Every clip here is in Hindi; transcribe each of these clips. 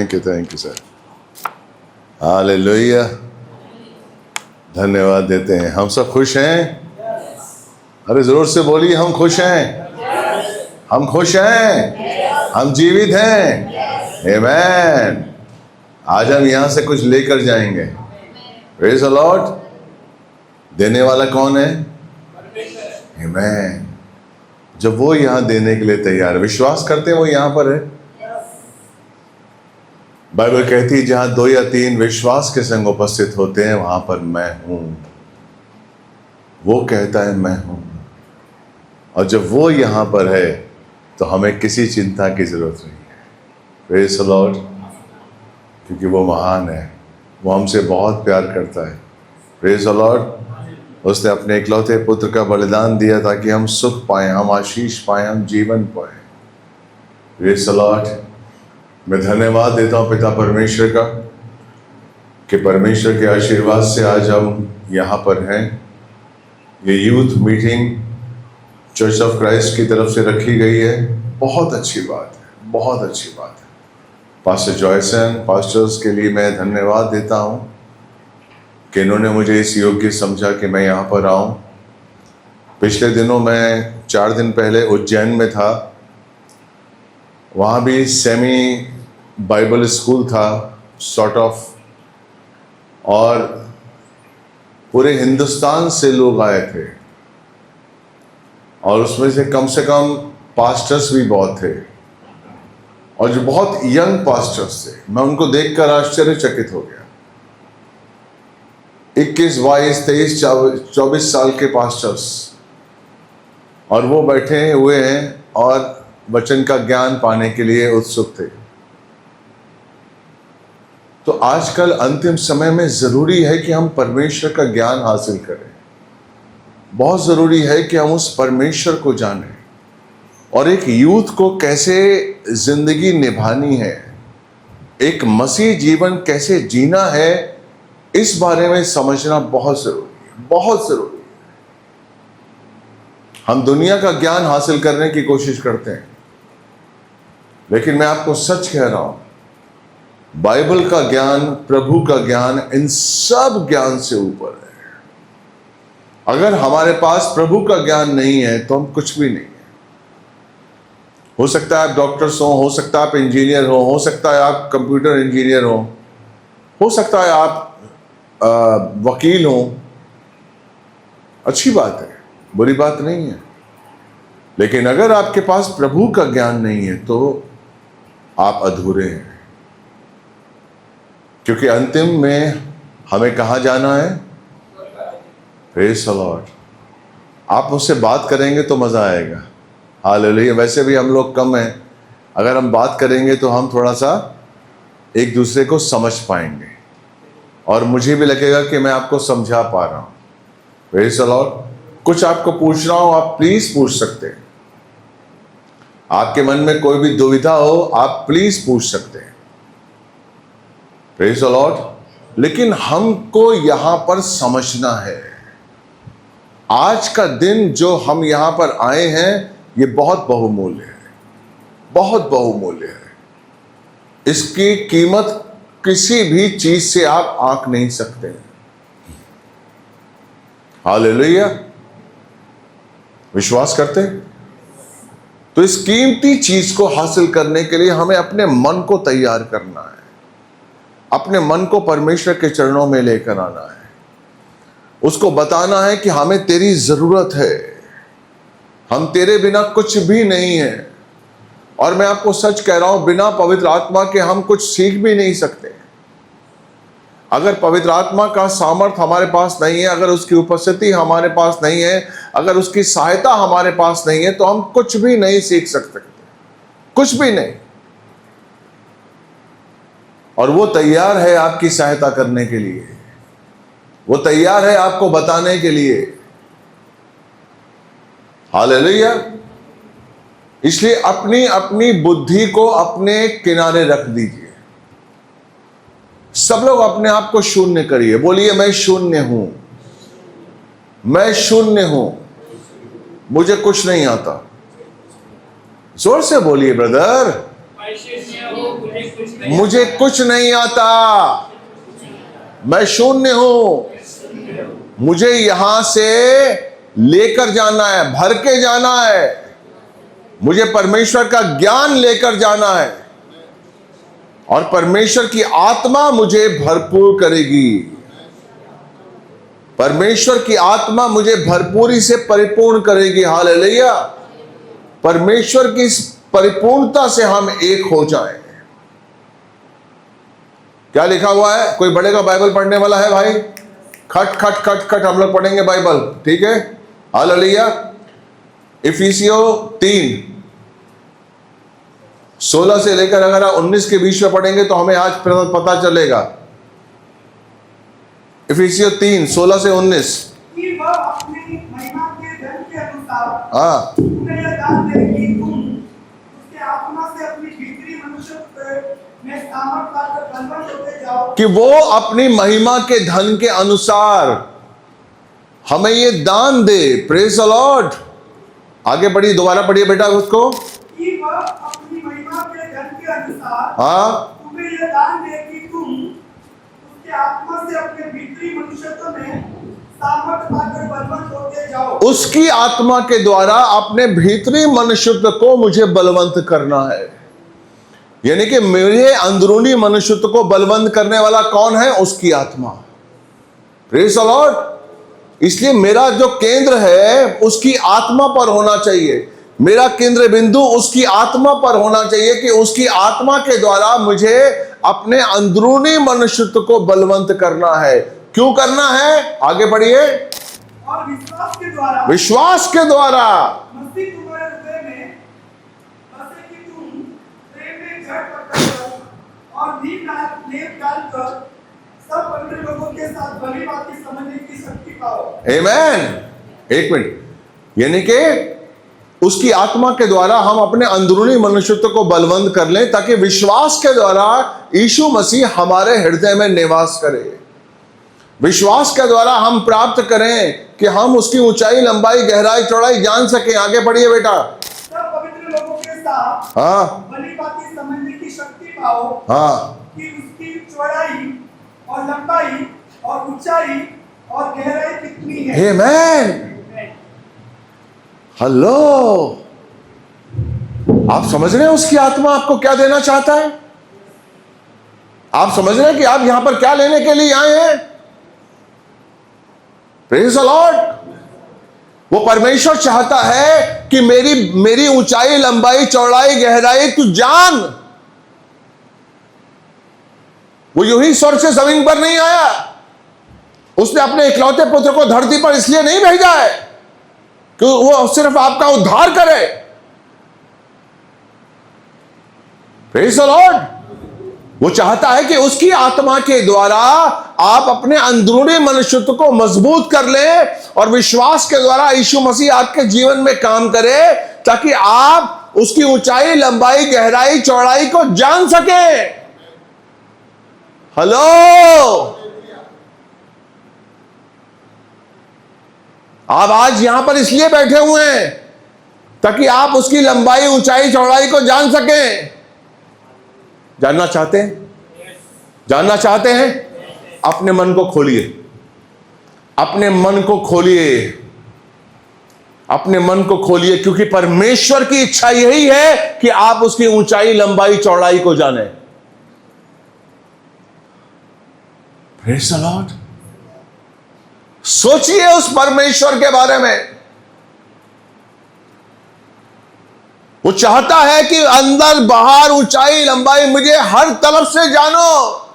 Thank you sir. हालेलुया, धन्यवाद देते हैं। हम सब खुश हैं? अरे जोर से बोलिए, हम खुश हैं, हम खुश हैं, हम जीवित हैं। आमेन। आज हम यहां से कुछ लेकर जाएंगे। Praise the Lord. देने वाला कौन है? आमेन। जब वो यहां देने के लिए तैयार है, विश्वास करते हैं वो यहां पर है। बाइबल कहती है जहां 2 या 3 विश्वास के संग उपस्थित होते हैं वहां पर मैं हूं। वो कहता है मैं हूं, और जब वो यहां पर है तो हमें किसी चिंता की जरूरत नहीं है। Praise the Lord. क्योंकि वो महान है, वो हमसे बहुत प्यार करता है। Praise the Lord. उसने अपने इकलौते पुत्र का बलिदान दिया ताकि हम सुख पाएं, हम आशीष पाएं, हम जीवन पाएं। Praise the Lord. मैं धन्यवाद देता हूं पिता परमेश्वर का कि परमेश्वर के आशीर्वाद से आज हम यहाँ पर हैं। ये youth meeting church of Christ की तरफ से रखी गई है। बहुत अच्छी बात है, बहुत अच्छी बात है। पास्टर जॉयसन, पास्टर्स के लिए मैं धन्यवाद देता हूँ कि इन्होंने मुझे इस योग्य समझा कि मैं यहाँ पर आऊँ। पिछले दिनों मैं 4 दिन पहले उज्जैन में था। वहाँ भी सेमी बाइबल स्कूल था, सॉर्ट ऑफ, और पूरे हिंदुस्तान से लोग आए थे, और उसमें से कम पास्टर्स भी बहुत थे, और जो बहुत यंग पास्टर्स थे। मैं उनको देखकर आश्चर्यचकित हो गया। 21, 22, 23, 24 साल के पास्टर्स, और वो बैठे हुए हैं और वचन का ज्ञान पाने के लिए उत्सुक थे। तो आजकल अंतिम समय में जरूरी है कि हम परमेश्वर का ज्ञान हासिल करें। बहुत जरूरी है कि हम उस परमेश्वर को जानें, और एक यूथ को कैसे जिंदगी निभानी है, एक मसीह जीवन कैसे जीना है, इस बारे में समझना बहुत जरूरी है, बहुत जरूरी है। हम दुनिया का ज्ञान हासिल करने की कोशिश करते हैं, लेकिन मैं आपको सच कह रहा हूं, बाइबल का ज्ञान, प्रभु का ज्ञान इन सब ज्ञान से ऊपर है। अगर हमारे पास प्रभु का ज्ञान नहीं है तो हम कुछ भी नहीं है। हो सकता है आप डॉक्टर्स हो सकता है आप इंजीनियर हो सकता है आप कंप्यूटर इंजीनियर हो सकता है आप वकील हो। अच्छी बात है, बुरी बात नहीं है। लेकिन अगर आपके पास प्रभु का ज्ञान नहीं है तो आप अधूरे हैं। क्योंकि अंतिम में हमें कहां जाना है? Praise the Lord. आप मुझसे बात करेंगे तो मजा आएगा। हालेलुया। वैसे भी हम लोग कम हैं, अगर हम बात करेंगे तो हम थोड़ा सा एक दूसरे को समझ पाएंगे, और मुझे भी लगेगा कि मैं आपको समझा पा रहा हूं। Praise the Lord. कुछ आपको पूछना हो आप प्लीज पूछ सकते हैं। आपके मन में कोई भी दुविधा हो आप प्लीज पूछ सकते हैं। Praise the Lord. लेकिन हमको यहां पर समझना है, आज का दिन जो हम यहां पर आए हैं ये बहुत बहुमूल्य है, बहुत बहुमूल्य है। इसकी कीमत किसी भी चीज से आप आंक नहीं सकते हैं। हालेलुया। विश्वास करते हैं? तो इस कीमती चीज को हासिल करने के लिए हमें अपने मन को तैयार करना है, अपने मन को परमेश्वर के चरणों में लेकर आना है, उसको बताना है कि हमें तेरी जरूरत है, हम तेरे बिना कुछ भी नहीं है। और मैं आपको सच कह रहा हूं, बिना पवित्र आत्मा के हम कुछ सीख भी नहीं सकते। अगर पवित्र आत्मा का सामर्थ्य हमारे पास नहीं है, अगर उसकी उपस्थिति हमारे पास नहीं है, अगर उसकी सहायता हमारे पास नहीं है, तो हम कुछ भी नहीं सीख सकते, कुछ भी नहीं। और वो तैयार है आपकी सहायता करने के लिए, वो तैयार है आपको बताने के लिए। हालेलुया। इसलिए अपनी अपनी बुद्धि को अपने किनारे रख दीजिए। सब लोग अपने आप को शून्य करिए। बोलिए मैं शून्य हूं, मैं शून्य हूं, मुझे कुछ नहीं आता। जोर से बोलिए ब्रदर। मुझे कुछ नहीं आता, मैं शून्य हूं, मुझे यहां से लेकर जाना है, भर के जाना है, मुझे परमेश्वर का ज्ञान लेकर जाना है और परमेश्वर की आत्मा मुझे भरपूर करेगी। परमेश्वर की आत्मा मुझे भरपूरी से परिपूर्ण करेगी। हालेलुया। परमेश्वर की इस परिपूर्णता से हम एक हो जाएं। क्या लिखा हुआ है? कोई बड़े का बाइबल पढ़ने वाला है भाई? खट खट खट खट हम लोग पढ़ेंगे बाइबल, ठीक है? हालेलुया। इफिसियों 3:16 से लेकर अगर 19 के बीच में पढ़ेंगे तो हमें आज पता चलेगा। इफिसियों 3:16 से 19। कि वह अपनी महिमा के धन के अनुसार हाँ, तुम्हें यह दान दे कि तुम उसके आत्मा से अपनी भीतरी मनुष्य में सामर्थ पाकर बलवान होते जाओ। कि वो अपनी महिमा के धन के अनुसार हमें ये दान दे। Praise the Lord. आगे बढ़िए, दोबारा पढ़िए बेटा उसको। कि वह अपनी महिमा के धन के अनुसार हाँ, तुम्हें यह दान दे कि तुम उसके आत्मा से अपने भीतरी मनुष्यत्व में सामर्थ पाकर बलवान होते जाओ। उसकी आत्मा के द्वारा अपने भीतरी मनुष्यत्व को मुझे बलवंत करना है। यानी कि मेरे अंदरूनी मनुष्यत्व को बलवंत करने वाला कौन है? उसकी आत्मा। Praise the Lord. इसलिए मेरा जो केंद्र है उसकी आत्मा पर होना चाहिए। मेरा केंद्र बिंदु उसकी आत्मा पर होना चाहिए कि उसकी आत्मा के द्वारा मुझे अपने अंदरूनी मनुष्यत्व को बलवंत करना है। क्यों करना है? आगे बढ़िए। और विश्वास के द्वारा विश्वास के द्वारा मसीह तुम्हारे हृदय में बसे कि तुम प्रेम में झट पकड़ और नींव डालकर सब पवित्र लोगों के साथ भली बात समझने की शक्ति पाओ। आमेन। एक मिनट, यानी कि उसकी आत्मा के द्वारा हम अपने अंदरूनी मनुष्यत्व को बलवंत कर लें ताकि विश्वास के द्वारा यीशु मसीह हमारे हृदय में निवास करे। विश्वास के द्वारा हम प्राप्त करें कि हम उसकी ऊंचाई, लंबाई, गहराई, चौड़ाई जान सकें। आगे बढ़िए बेटा। सब पवित्र लोगों के साथ हाँ, भली बात समझने की शक्ति पाओ। हाँ, कि उसकी चौड़ाई और लंबाई और ऊंचाई और गहराई कितनी है। आमेन। हेलो, आप समझ रहे हैं उसकी आत्मा आपको क्या देना चाहता है? आप समझ रहे हैं कि आप यहां पर क्या लेने के लिए आए हैं? Praise the Lord. वो परमेश्वर चाहता है कि मेरी ऊंचाई, लंबाई, चौड़ाई, गहराई तू जान। वो यूं ही स्वर्ग से जमीन पर नहीं आया। उसने अपने इकलौते पुत्र को धरती पर इसलिए नहीं भेजा है कि वो सिर्फ आपका उद्धार करे। Praise the Lord. वो चाहता है कि उसकी आत्मा के द्वारा आप अपने अंदरूनी मनुष्यत्व को मजबूत कर लें और विश्वास के द्वारा यीशु मसीह आपके जीवन में काम करे ताकि आप उसकी ऊंचाई, लंबाई, गहराई, चौड़ाई को जान सके। हेलो, आप आज यहां पर इसलिए बैठे हुए हैं ताकि आप उसकी लंबाई, ऊंचाई, चौड़ाई को जान सकें। जानना चाहते हैं? जानना चाहते हैं? अपने मन को खोलिए, अपने मन को खोलिए, अपने मन को खोलिए, क्योंकि परमेश्वर की इच्छा यही है कि आप उसकी ऊंचाई, लंबाई, चौड़ाई को जाने। Praise the Lord. सोचिए उस परमेश्वर के बारे में। वो चाहता है कि अंदर बाहर, ऊंचाई, लंबाई, मुझे हर तरफ से जानो।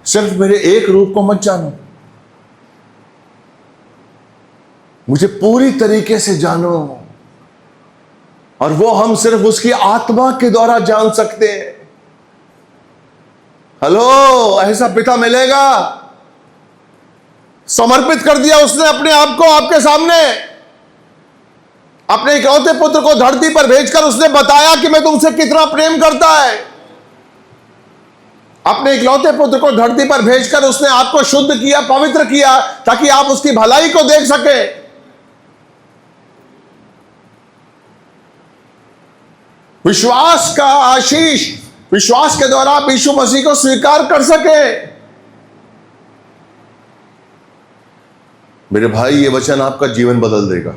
सिर्फ मेरे एक रूप को मत जानो, मुझे पूरी तरीके से जानो। और वो हम सिर्फ उसकी आत्मा के द्वारा जान सकते हैं। हेलो, ऐसा पिता मिलेगा? समर्पित कर दिया उसने अपने आप को आपके सामने। अपने इकलौते पुत्र को धरती पर भेजकर उसने बताया कि मैं तुमसे कितना प्रेम करता है। अपने इकलौते पुत्र को धरती पर भेजकर उसने आपको शुद्ध किया, पवित्र किया, ताकि आप उसकी भलाई को देख सके। विश्वास का आशीष, विश्वास के द्वारा आप यीशु मसीह को स्वीकार कर सके। मेरे भाई, ये वचन आपका जीवन बदल देगा।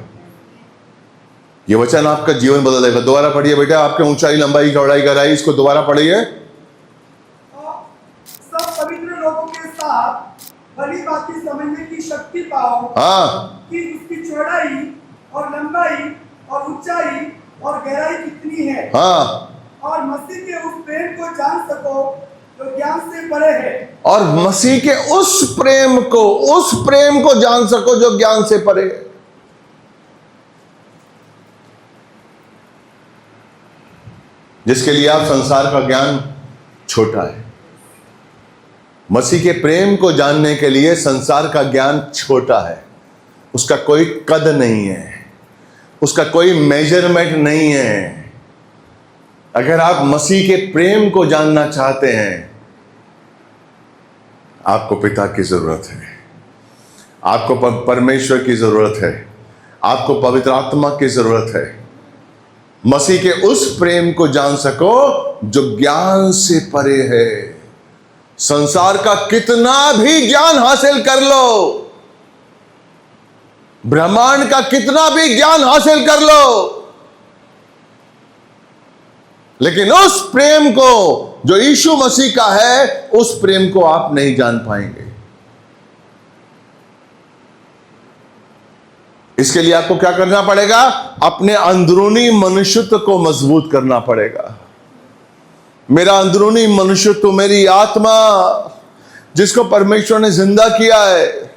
ये वचन आपका जीवन बदल देगा। दोबारा पढ़िए बेटा, आपके ऊंचाई, लंबाई, चौड़ाई, गहराई, इसको दोबारा पढ़िए। सब पवित्र लोगों के साथ भली बातें समझने की शक्ति पाओ। हाँ, कि उसकी चौड़ाई और लंबाई और ऊंचाई और गहराई कितनी है। हाँ, और मसीह के उस प्रेम को जान सको जो ज्ञान से परे है। और मसीह के उस प्रेम को जान सको जो ज्ञान से परे है। जिसके लिए आप संसार का ज्ञान छोटा है। मसीह के प्रेम को जानने के लिए संसार का ज्ञान छोटा है। उसका कोई कद नहीं है, उसका कोई मेजरमेंट नहीं है। अगर आप मसीह के प्रेम को जानना चाहते हैं, आपको पिता की जरूरत है, आपको परमेश्वर की जरूरत है, आपको पवित्र आत्मा की जरूरत है। मसीह के उस प्रेम को जान सको जो ज्ञान से परे है। संसार का कितना भी ज्ञान हासिल कर लो, ब्रह्मांड का कितना भी ज्ञान हासिल कर लो, लेकिन उस प्रेम को जो यीशु मसीह का है, उस प्रेम को आप नहीं जान पाएंगे। इसके लिए आपको क्या करना पड़ेगा? अपने अंदरूनी मनुष्यत्व को मजबूत करना पड़ेगा। मेरा अंदरूनी मनुष्यत्व, मेरी आत्मा जिसको परमेश्वर ने जिंदा किया है,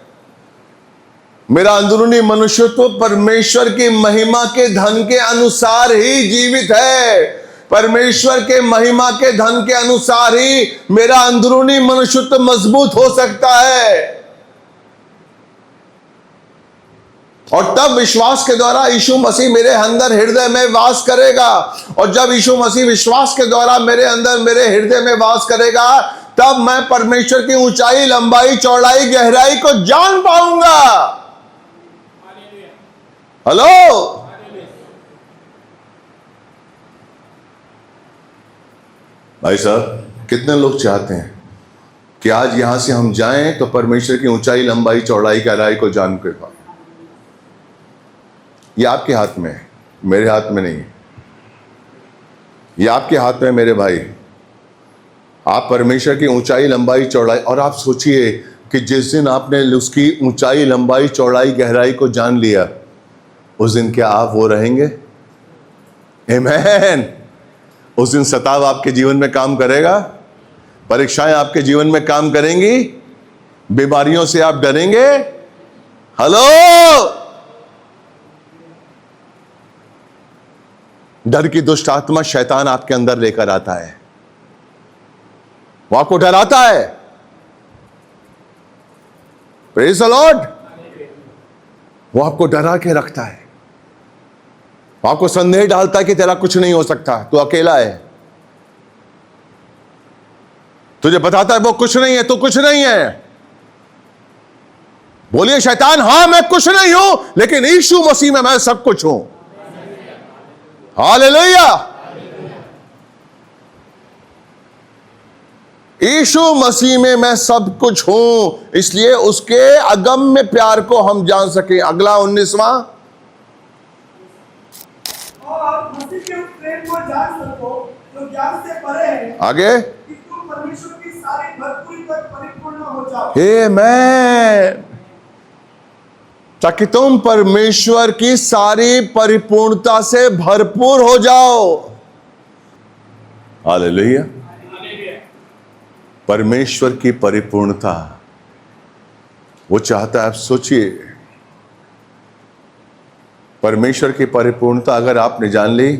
मेरा अंदरूनी मनुष्यत्व परमेश्वर की महिमा के धन के अनुसार ही जीवित है। परमेश्वर के महिमा के धन के अनुसार ही मेरा अंदरूनी मनुष्यत्व मजबूत हो सकता है। और तब विश्वास के द्वारा यीशु मसीह मेरे अंदर हृदय में वास करेगा। और जब यीशु मसीह विश्वास के द्वारा मेरे अंदर, मेरे हृदय में वास करेगा, तब मैं परमेश्वर की ऊंचाई, लंबाई, चौड़ाई, गहराई को जान पाऊंगा। हेलो, भाई साहब, कितने लोग चाहते हैं कि आज यहां से हम जाएं तो परमेश्वर की ऊंचाई, लंबाई, चौड़ाई, गहराई को जान के पाए? ये आपके हाथ में है, मेरे हाथ में नहीं है। ये आपके हाथ में, मेरे भाई। आप परमेश्वर की ऊंचाई, लंबाई, चौड़ाई, और आप सोचिए कि जिस दिन आपने उसकी ऊंचाई, लंबाई, चौड़ाई, गहराई को जान लिया, उस दिन क्या आप वो रहेंगे? आमीन। उस दिन सताव आपके जीवन में काम करेगा, परीक्षाएं आपके जीवन में काम करेंगी, बीमारियों से आप डरेंगे। हेलो, डर की दुष्ट आत्मा शैतान आपके अंदर लेकर आता है, वो आपको डराता है। Praise the Lord. वो आपको डरा के रखता है, वो आपको संदेह डालता है कि तेरा कुछ नहीं हो सकता, तू अकेला है। तुझे बताता है वो कुछ नहीं है, तू कुछ नहीं है। बोलिए शैतान, हां मैं कुछ नहीं हूं, लेकिन यीशु मसीह में मैं सब कुछ हूं। हालेलुया। यीशु मसीह में मैं सब कुछ हूं, इसलिए उसके अगम्य प्यार को हम जान सके। अगला 19वां, और मसीह के उस प्रेम को जान सको जो ज्ञान से परे है। आगे, कि तुम परमेश्वर की सारी भरपूरी तक परिपूर्ण हो जाओ। आमीन। ताकि तुम परमेश्वर की सारी परिपूर्णता से भरपूर हो जाओ। हालेलुया। परमेश्वर की परिपूर्णता वो चाहता है। आप सोचिए, परमेश्वर की परिपूर्णता अगर आपने जान ली,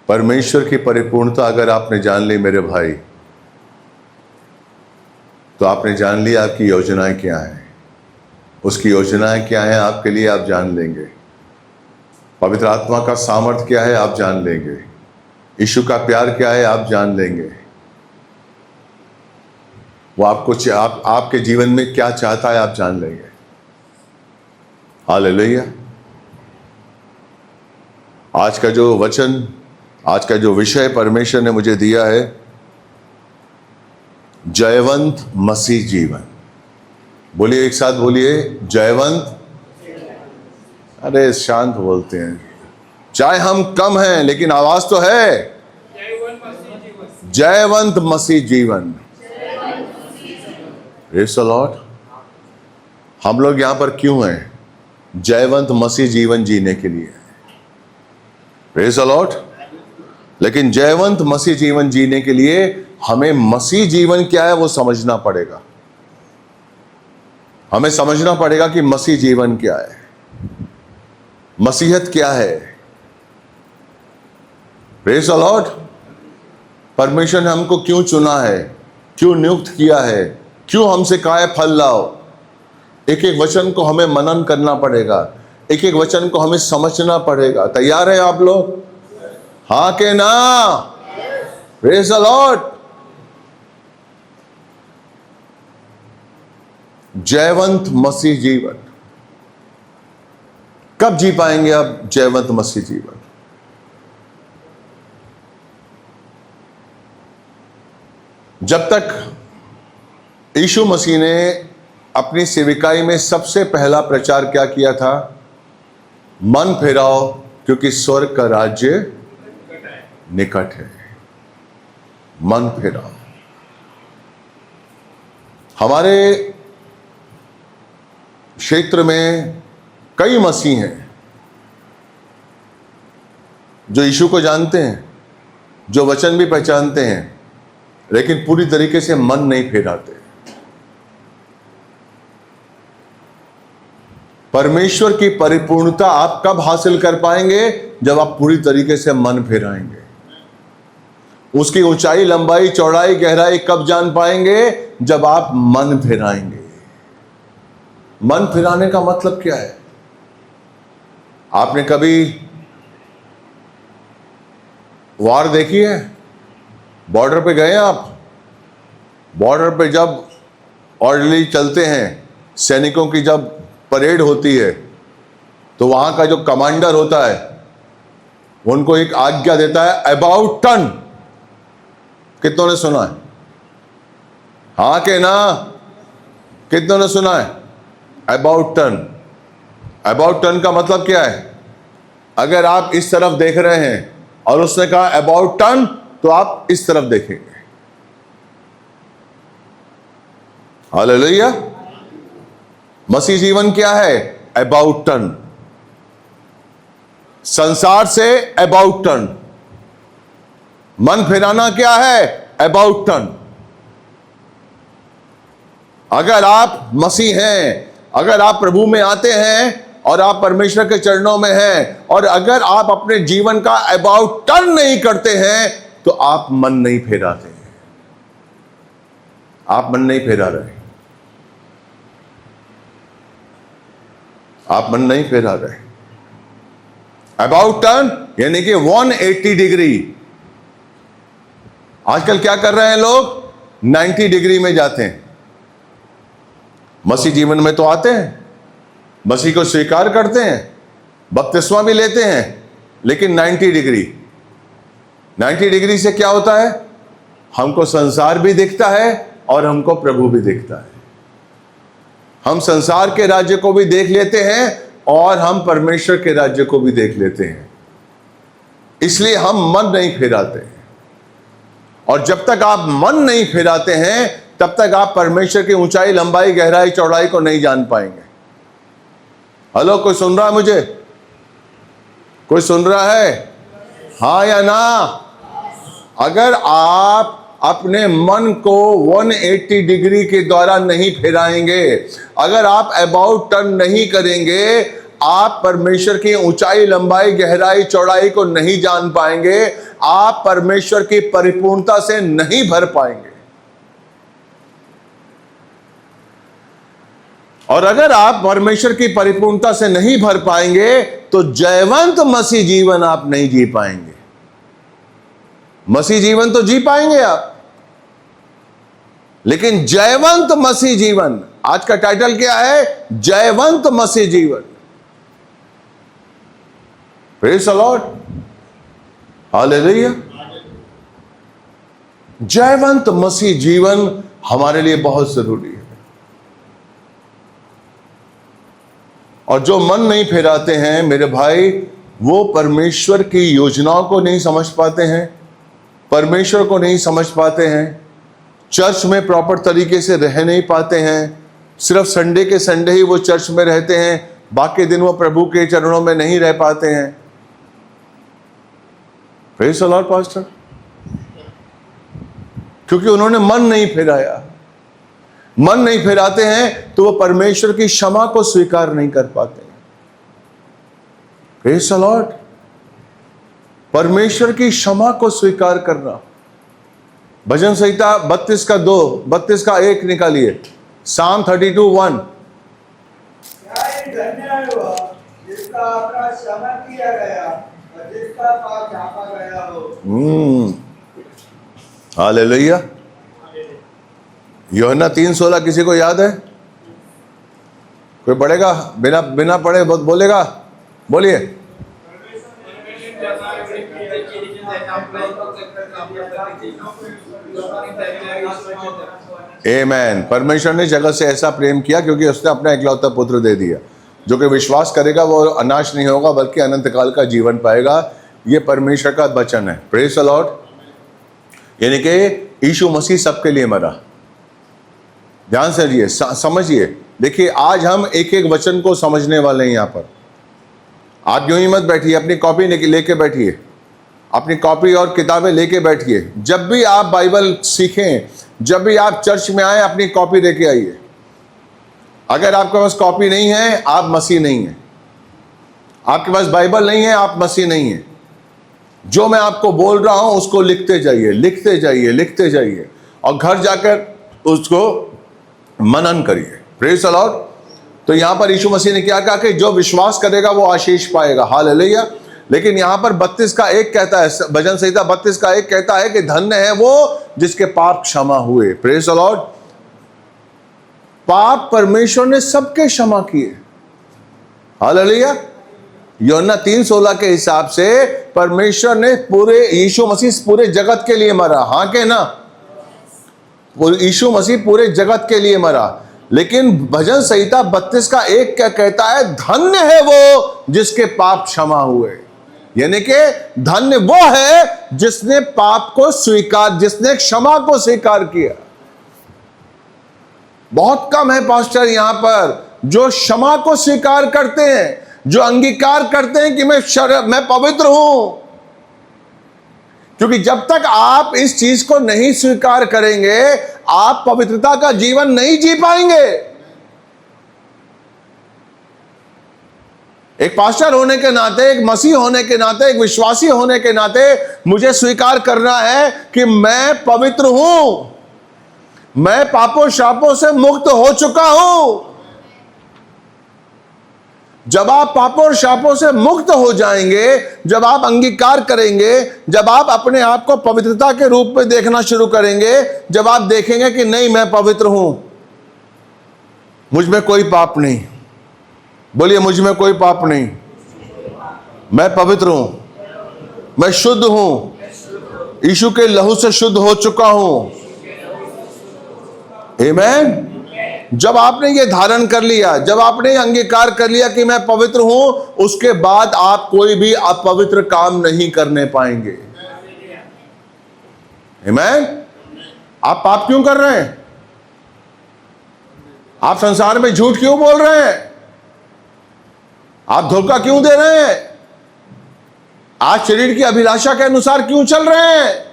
परमेश्वर की परिपूर्णता अगर आपने जान ली मेरे भाई, तो आपने जान लिया आपकी योजनाएं क्या हैं। उसकी योजनाएं क्या हैं आपके लिए, आप जान लेंगे। पवित्र आत्मा का सामर्थ्य क्या है, आप जान लेंगे। यीशु का प्यार क्या है, आप जान लेंगे। वो आपके जीवन में क्या चाहता है, आप जान लेंगे। हालेलुया। आज का जो वचन आज का जो विषय परमेश्वर ने मुझे दिया है, जयवंत मसीह जीवन। बोलिए, एक साथ बोलिए, जयवंत। अरे शांत बोलते हैं, चाहे हम कम हैं लेकिन आवाज तो है, जयवंत मसीह जीवन। Praise the Lord. हम लोग यहां पर क्यों हैं? जयवंत मसीह जीवन जीने के लिए। Praise the Lord. लेकिन जयवंत मसीह जीवन जीने के लिए हमें मसीह जीवन क्या है वो समझना पड़ेगा। हमें समझना पड़ेगा कि मसीह जीवन क्या है, मसीहत क्या है। Praise the Lord. परमेश्वर ने हमको क्यों चुना है, क्यों नियुक्त किया है, क्यों हमसे कहा है फल लाओ। एक एक वचन को हमें मनन करना पड़ेगा, एक एक वचन को हमें समझना पड़ेगा। तैयार है आप लोग? हाँ के ना? Praise the Lord. जयवंत मसीह जीवन कब जी पाएंगे आप? जयवंत मसीह जीवन जब तक यीशु मसीह ने अपनी सेविकाई में सबसे पहला प्रचार क्या किया था? मन फिराओ क्योंकि स्वर्ग का राज्य निकट है। मन फिराओ। हमारे क्षेत्र में कई मसीह हैं जो यीशु को जानते हैं, जो वचन भी पहचानते हैं, लेकिन पूरी तरीके से मन नहीं फेराते। परमेश्वर की परिपूर्णता आप कब हासिल कर पाएंगे? जब आप पूरी तरीके से मन फेराएंगे। उसकी ऊंचाई, लंबाई, चौड़ाई, गहराई कब जान पाएंगे? जब आप मन फिराएंगे। मन फिराने का मतलब क्या है? आपने कभी वार देखी है? बॉर्डर पे गए आप? बॉर्डर पे जब ऑर्डरली चलते हैं, सैनिकों की जब परेड होती है, तो वहां का जो कमांडर होता है उनको एक आज्ञा देता है, अबाउट टर्न। कितनों ने सुना है? हाँ के ना? कितनों ने सुना है? About turn. अबाउट टर्न का मतलब क्या है? अगर आप इस तरफ देख रहे हैं और उसने कहा अबाउट टर्न, तो आप इस तरफ देखेंगे। हालेलुया। मसीह जीवन क्या है? About turn. संसार से अबाउट टर्न। मन फिराना क्या है? About turn. अगर आप मसीह हैं, अगर आप प्रभु में आते हैं और आप परमेश्वर के चरणों में हैं, और अगर आप अपने जीवन का अबाउट टर्न नहीं करते हैं, तो आप मन नहीं फेराते हैं। आप मन नहीं फेरा रहे, आप मन नहीं फेरा रहे। अबाउट टर्न यानी कि 180 डिग्री। आजकल क्या कर रहे हैं लोग? 90 डिग्री में जाते हैं। मसीह जीवन में तो आते हैं, मसीह को स्वीकार करते हैं, बपतिस्मा भी लेते हैं, लेकिन 90 डिग्री से क्या होता है? हमको संसार भी दिखता है और हमको प्रभु भी दिखता है। हम संसार के राज्य को भी देख लेते हैं और हम परमेश्वर के राज्य को भी देख लेते हैं। इसलिए हम मन नहीं फिराते हैं। और जब तक आप मन नहीं फिराते हैं, तब तक आप परमेश्वर की ऊंचाई, लंबाई, गहराई, चौड़ाई को नहीं जान पाएंगे। हेलो, कोई सुन रहा है मुझे? कोई सुन रहा है? हाँ या ना? अगर आप अपने मन को 180 डिग्री के द्वारा नहीं फिराएंगे, अगर आप अबाउट टर्न नहीं करेंगे, आप परमेश्वर की ऊंचाई, लंबाई, गहराई, चौड़ाई को नहीं जान पाएंगे। आप परमेश्वर की परिपूर्णता से नहीं भर पाएंगे। और अगर आप परमेश्वर की परिपूर्णता से नहीं भर पाएंगे, तो जयवंत मसीह जीवन आप नहीं जी पाएंगे। मसीह जीवन तो जी पाएंगे आप, लेकिन जयवंत मसीह जीवन, आज का टाइटल क्या है? जयवंत मसीह जीवन। Praise the Lord. हालेलुया। जयवंत मसीह जीवन हमारे लिए बहुत जरूरी है। और जो मन नहीं फेराते हैं मेरे भाई, वो परमेश्वर की योजनाओं को नहीं समझ पाते हैं, परमेश्वर को नहीं समझ पाते हैं, चर्च में प्रॉपर तरीके से रह नहीं पाते हैं। सिर्फ संडे के संडे ही वो चर्च में रहते हैं, बाकी दिन वो प्रभु के चरणों में नहीं रह पाते हैं। Praise the Lord pastor. क्योंकि उन्होंने मन नहीं फेराया। मन नहीं फेराते हैं तो वो परमेश्वर की क्षमा को स्वीकार नहीं कर पाते। Praise the Lord. परमेश्वर की क्षमा को स्वीकार करना। भजन संहिता 32:1 निकालिए। Psalm 32:1। क्या ये धन्य है वह जिसका अपराध क्षमा किया गया और जिसका पाप ढांपा गया हो। हालेलुया। यूहन्ना 3:16 किसी को याद है? कोई पढ़ेगा? बिना पढ़े बोलेगा? बोलिए। आमेन। परमेश्वर ने जगत से ऐसा प्रेम किया क्योंकि उसने अपना इकलौता पुत्र दे दिया, जो कि विश्वास करेगा वो अनाश नहीं होगा बल्कि अनंत काल का जीवन पाएगा। ये परमेश्वर का वचन है। Praise the Lord. यानी कि यीशु मसीह सबके लिए मरा। ध्यान से समझिए। देखिए, आज हम एक एक वचन को समझने वाले हैं। यहाँ पर आप यूं ही मत बैठिए, अपनी कॉपी लेके बैठिए, अपनी कॉपी और किताबें लेके बैठिए। जब भी आप बाइबल सीखें, जब भी आप चर्च में आए, अपनी कॉपी लेके आइए। अगर आपके पास कॉपी नहीं है, आप मसीह नहीं है। आपके पास बाइबल नहीं है, आप मसीह नहीं है। जो मैं आपको बोल रहा हूं उसको लिखते जाइए, लिखते जाइए, लिखते जाइए, और घर जाकर उसको मनन करिए। Praise the Lord. तो यहां पर यीशु मसीह ने क्या कहा कि जो विश्वास करेगा वो आशीष पाएगा। हालेलुया। लेकिन यहां पर 32:1 कहता है, भजन संहिता 32:1 कहता है कि धन्य है वो जिसके पाप क्षमा हुए। Praise the Lord. पाप परमेश्वर ने सबके क्षमा किए। हालेलुया। यूहन्ना 3:16 के हिसाब से परमेश्वर ने यीशु मसीह पूरे जगत के लिए मरा। हाँ के ना? यीशु मसीह पूरे जगत के लिए मरा। लेकिन भजन संहिता 32:1 क्या कहता है? धन्य है वो जिसके पाप क्षमा हुए। यानी कि धन्य वो है जिसने पाप को स्वीकार, जिसने क्षमा को स्वीकार किया। बहुत कम है पास्टर यहां पर जो क्षमा को स्वीकार करते हैं, जो अंगीकार करते हैं कि मैं पवित्र हूं। क्योंकि जब तक आप इस चीज को नहीं स्वीकार करेंगे, आप पवित्रता का जीवन नहीं जी पाएंगे। एक पास्टर होने के नाते, एक मसीह होने के नाते, एक विश्वासी होने के नाते मुझे स्वीकार करना है कि मैं पवित्र हूं, मैं पापों शापों से मुक्त हो चुका हूं। जब आप पापों और शापों से मुक्त हो जाएंगे, जब आप अंगीकार करेंगे, जब आप अपने आप को पवित्रता के रूप में देखना शुरू करेंगे, जब आप देखेंगे कि नहीं मैं पवित्र हूं, मुझ में कोई पाप नहीं। बोलिए, मुझ में कोई पाप नहीं, मैं पवित्र हूं, मैं शुद्ध हूं, यीशु के लहू से शुद्ध हो चुका हूं। आमीन। जब आपने ये धारण कर लिया, जब आपने अंगीकार कर लिया कि मैं पवित्र हूं, उसके बाद आप कोई भी अपवित्र काम नहीं करने पाएंगे। आमीन। आप पाप क्यों कर रहे हैं? आप संसार में झूठ क्यों बोल रहे हैं? आप धोखा क्यों दे रहे हैं? आज शरीर की अभिलाषा के अनुसार क्यों चल रहे हैं?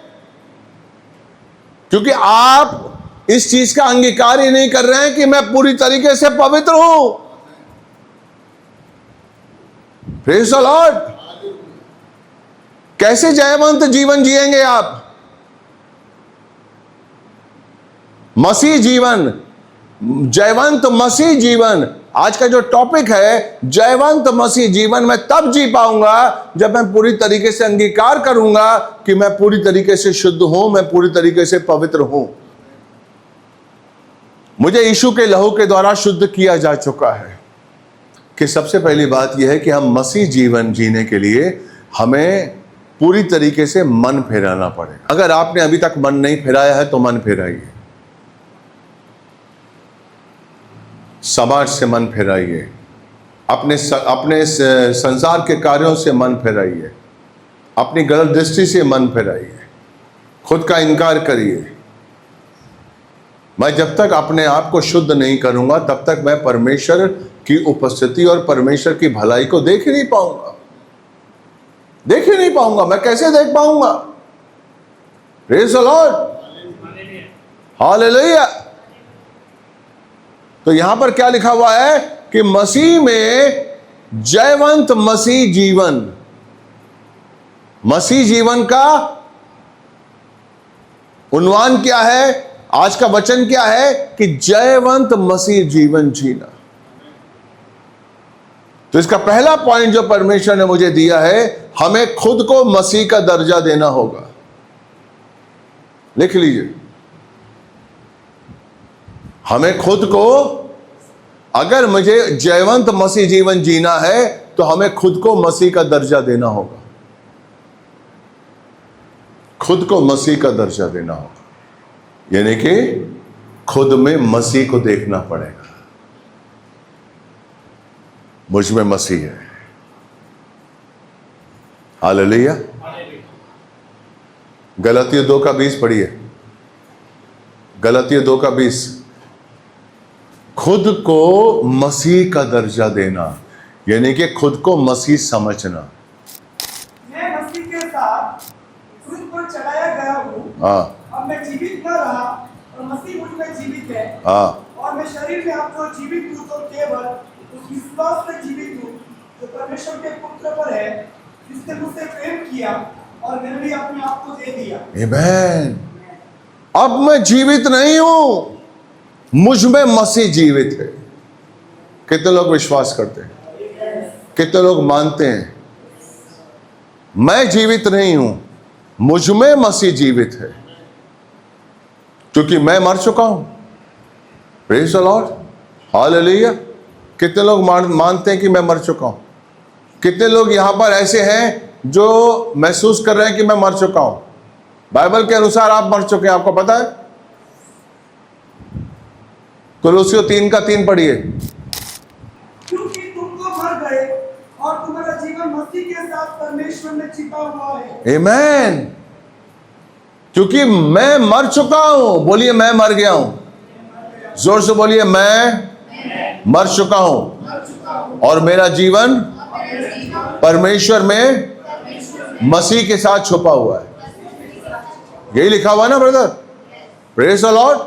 क्योंकि आप इस चीज का अंगीकार ही नहीं कर रहे हैं कि मैं पूरी तरीके से पवित्र हूं। Praise the Lord. कैसे जयवंत जीवन जिएंगे आप? मसीह जीवन, जयवंत मसीह जीवन। आज का जो टॉपिक है जयवंत मसीह जीवन, मैं तब जी पाऊंगा जब मैं पूरी तरीके से अंगीकार करूंगा कि मैं पूरी तरीके से शुद्ध हूं, मैं पूरी तरीके से पवित्र हूं। मुझे यीशु के लहू के द्वारा शुद्ध किया जा चुका है। कि सबसे पहली बात यह है कि हम मसीह जीवन जीने के लिए हमें पूरी तरीके से मन फेराना पड़ेगा। अगर आपने अभी तक मन नहीं फेराया है तो मन फेराइए, समाज से मन फेराइए, अपने संसार के कार्यों से मन फेराइए, अपनी गलत दृष्टि से मन फेराइए, खुद का इनकार करिए। मैं जब तक अपने आप को शुद्ध नहीं करूंगा तब तक मैं परमेश्वर की उपस्थिति और परमेश्वर की भलाई को देख ही नहीं पाऊंगा, देख ही नहीं पाऊंगा। मैं कैसे देख पाऊंगा? Praise the Lord, hallelujah. तो यहां पर क्या लिखा हुआ है कि मसीह में जयवंत मसीह जीवन, मसीह जीवन का उन्वान क्या है? आज का वचन क्या है कि जयवंत मसीह जीवन जीना। तो इसका पहला पॉइंट जो परमेश्वर ने मुझे दिया है, हमें खुद को मसीह का दर्जा देना होगा। लिख लीजिए, हमें खुद को, अगर मुझे जयवंत मसीह जीवन जीना है तो हमें खुद को मसीह का दर्जा देना होगा, खुद को मसीह का दर्जा देना होगा। यानी कि खुद में मसीह को देखना पड़ेगा, मुझ में मसीह है। हालेलुया। गलातियों 2:20 पढ़िए, गलातियों 2:20। खुद को मसीह का दर्जा देना यानी कि खुद को मसीह समझना। मैं मसीह के साथ क्रूस पर चढ़ाया गया हूँ। हाँ अब मैं जीवित न रहा और मसीह मुझ में जीवित है। हाँ, और मैं शरीर में अब जो जीवित हूँ तो केवल उस विश्वास से जीवित हूँ जो परमेश्वर के पुत्र पर है, जिसने मुझसे प्रेम किया और मैंने भी अपने आप को दे दिया। आमीन। अब मैं जीवित नहीं हूं, मुझ में मसीह जीवित है। कितने लोग विश्वास करते हैं? कितने लोग मानते हैं? मैं जीवित नहीं हूं, मुझ में मसीह जीवित है, क्योंकि मैं मर चुका हूं। Praise the Lord, hallelujah. कितने लोग मानते हैं कि मैं मर चुका हूं? कितने लोग यहां पर ऐसे हैं जो महसूस कर रहे हैं कि मैं मर चुका हूं? बाइबल के अनुसार आप मर चुके हैं, आपको पता है? कोलोसियों 3:3 पढ़िए। क्योंकि तुम तो मर गए और तुम्हारा जीवन मसीह के साथ परमेश्वर में छिपा हुआ है। आमीन। क्योंकि मैं मर चुका हूं। बोलिए, मैं मर गया हूं। जोर से बोलिए, मैं मर चुका हूं और मेरा जीवन परमेश्वर में मसीह के साथ छुपा हुआ है। यही लिखा हुआ है ना ब्रदर? Praise the Lord.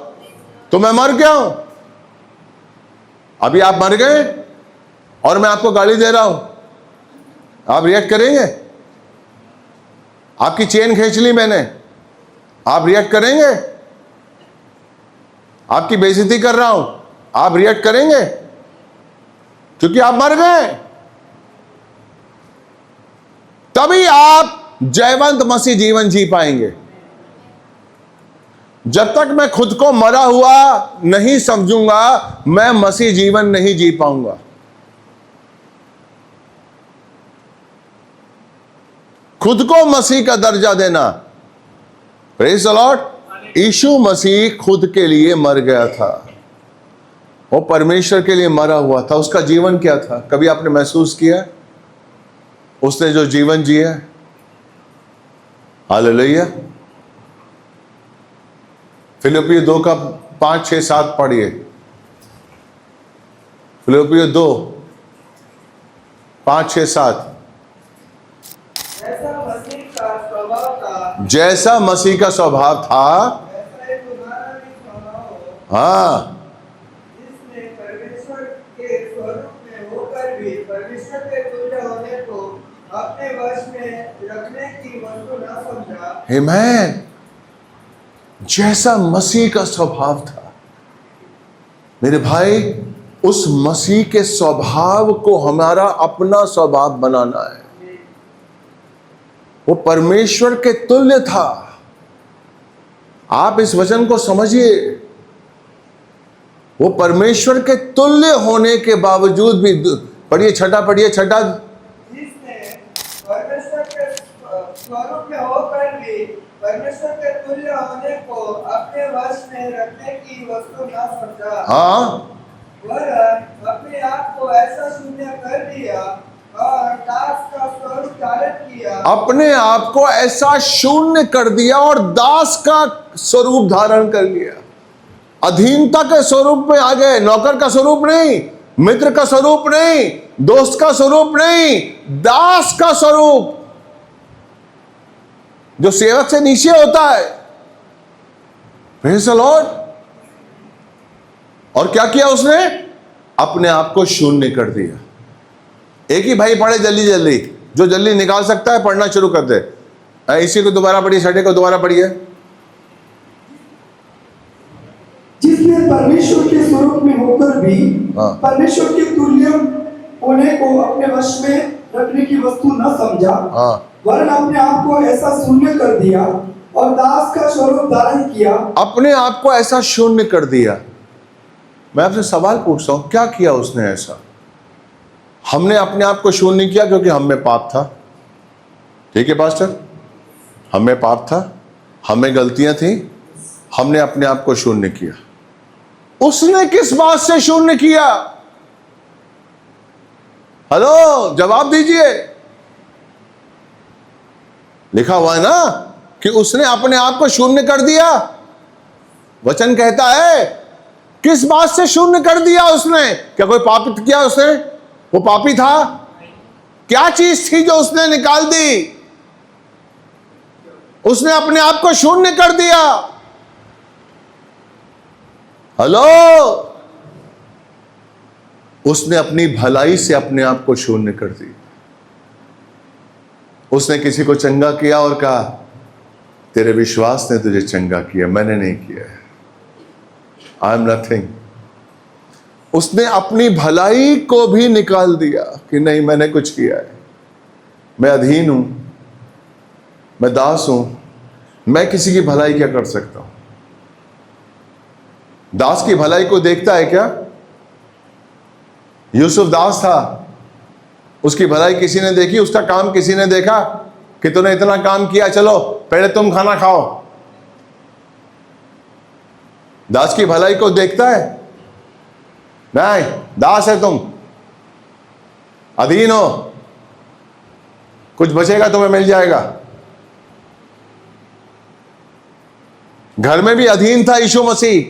तो मैं मर गया हूं। अभी आप मर गए और मैं आपको गाली दे रहा हूं, आप रिएक्ट करेंगे? आपकी चेन खींच ली मैंने, आप रिएक्ट करेंगे? आपकी बेइज्जती कर रहा हूं, आप रिएक्ट करेंगे? क्योंकि आप मर गए। तभी आप जयवंत मसीह जीवन जी पाएंगे। जब तक मैं खुद को मरा हुआ नहीं समझूंगा, मैं मसीह जीवन नहीं जी पाऊंगा। खुद को मसीह का दर्जा देना। Praise the Lord. यीशु मसीह खुद के लिए मर गया था, वो परमेश्वर के लिए मरा हुआ था। उसका जीवन क्या था? कभी आपने महसूस किया उसने जो जीवन जिया? हालेलुया। फिलिप्पियों 2:5, 6, 7 पढ़िए। फिलिप्पियों 2:5, 6, 7। जैसा मसीह का स्वभाव था, जैसा मसीह का स्वभाव था, वैसा ही तुम्हारा भी स्वभाव हो, हाँ, जिसने परमेश्वर के स्वरूप में होकर भी परमेश्वर के तुल्य होने को अपने वश में रखने की वस्तु न समझा। आमीन। जैसा मसीह का स्वभाव था। मेरे भाई, उस मसीह के स्वभाव को हमारा अपना स्वभाव बनाना है। वो परमेश्वर के तुल्य था। आप इस वचन को समझिए। वो परमेश्वर के तुल्य होने के बावजूद भी, पढ़िए छठा, पढ़िए छठा। जिसने परमेश्वर के स्वरूप में होकर भी परमेश्वर के तुल्य होने को अपने वश में रखने की वस्तु न समझा। हाँ, वरन अपने आप को ऐसा शून्य कर दिया और दास का स्वरूप धारण किया। अपने आप को ऐसा शून्य कर दिया और दास का स्वरूप धारण कर लिया। अधीनता के स्वरूप में आ गए, नौकर का स्वरूप नहीं, मित्र का स्वरूप नहीं, दोस्त का स्वरूप नहीं, दास का स्वरूप, जो सेवक से नीचे होता है। Praise the Lord. और क्या किया उसने? अपने आप को शून्य कर दिया। एक ही भाई पढ़े जल्दी जल्दी, जो जल्दी निकाल सकता है पढ़ना शुरू कर दे। इसी को दोबारा पढ़िए, छठे को दोबारा पढ़िए। जिसने परमेश्वर के स्वरूप में होकर भी हाँ। परमेश्वर के तुल्य होने को अपने वश में रखने की वस्तु न समझा, हाँ, वरन अपने आप को ऐसा शून्य कर दिया और दास का स्वरूप धारण किया। अपने आप को ऐसा शून्य कर दिया। मैं आपसे सवाल पूछता हूं, क्या किया उसने ऐसा? हमने अपने आप को शून्य किया क्योंकि हम में पाप था। ठीक है पास्टर, हम में पाप था, हमें गलतियां थी, हमने अपने आप को शून्य किया। उसने किस बात से शून्य किया? हेलो, जवाब दीजिए। लिखा हुआ है ना कि उसने अपने आप को शून्य कर दिया। वचन कहता है, किस बात से शून्य कर दिया उसने? क्या कोई पाप किया उसने? वो पापी था? क्या चीज थी जो उसने निकाल दी? उसने अपने आप को शून्य कर दिया। हेलो, उसने अपनी भलाई से अपने आप को शून्य कर दिया। उसने किसी को चंगा किया और कहा, तेरे विश्वास ने तुझे चंगा किया, मैंने नहीं किया है, आई एम नथिंग। उसने अपनी भलाई को भी निकाल दिया कि नहीं, मैंने कुछ किया है, मैं अधीन हूं, मैं दास हूं, मैं किसी की भलाई क्या कर सकता हूं? दास की भलाई को देखता है क्या? यूसुफ दास था, उसकी भलाई किसी ने देखी? उसका काम किसी ने देखा कि तूने इतना काम किया, चलो पहले तुम खाना खाओ? दास की भलाई को देखता है? नहीं, दास है तुम, अधीन हो, कुछ बचेगा तुम्हें मिल जाएगा। घर में भी अधीन था यीशु मसीह।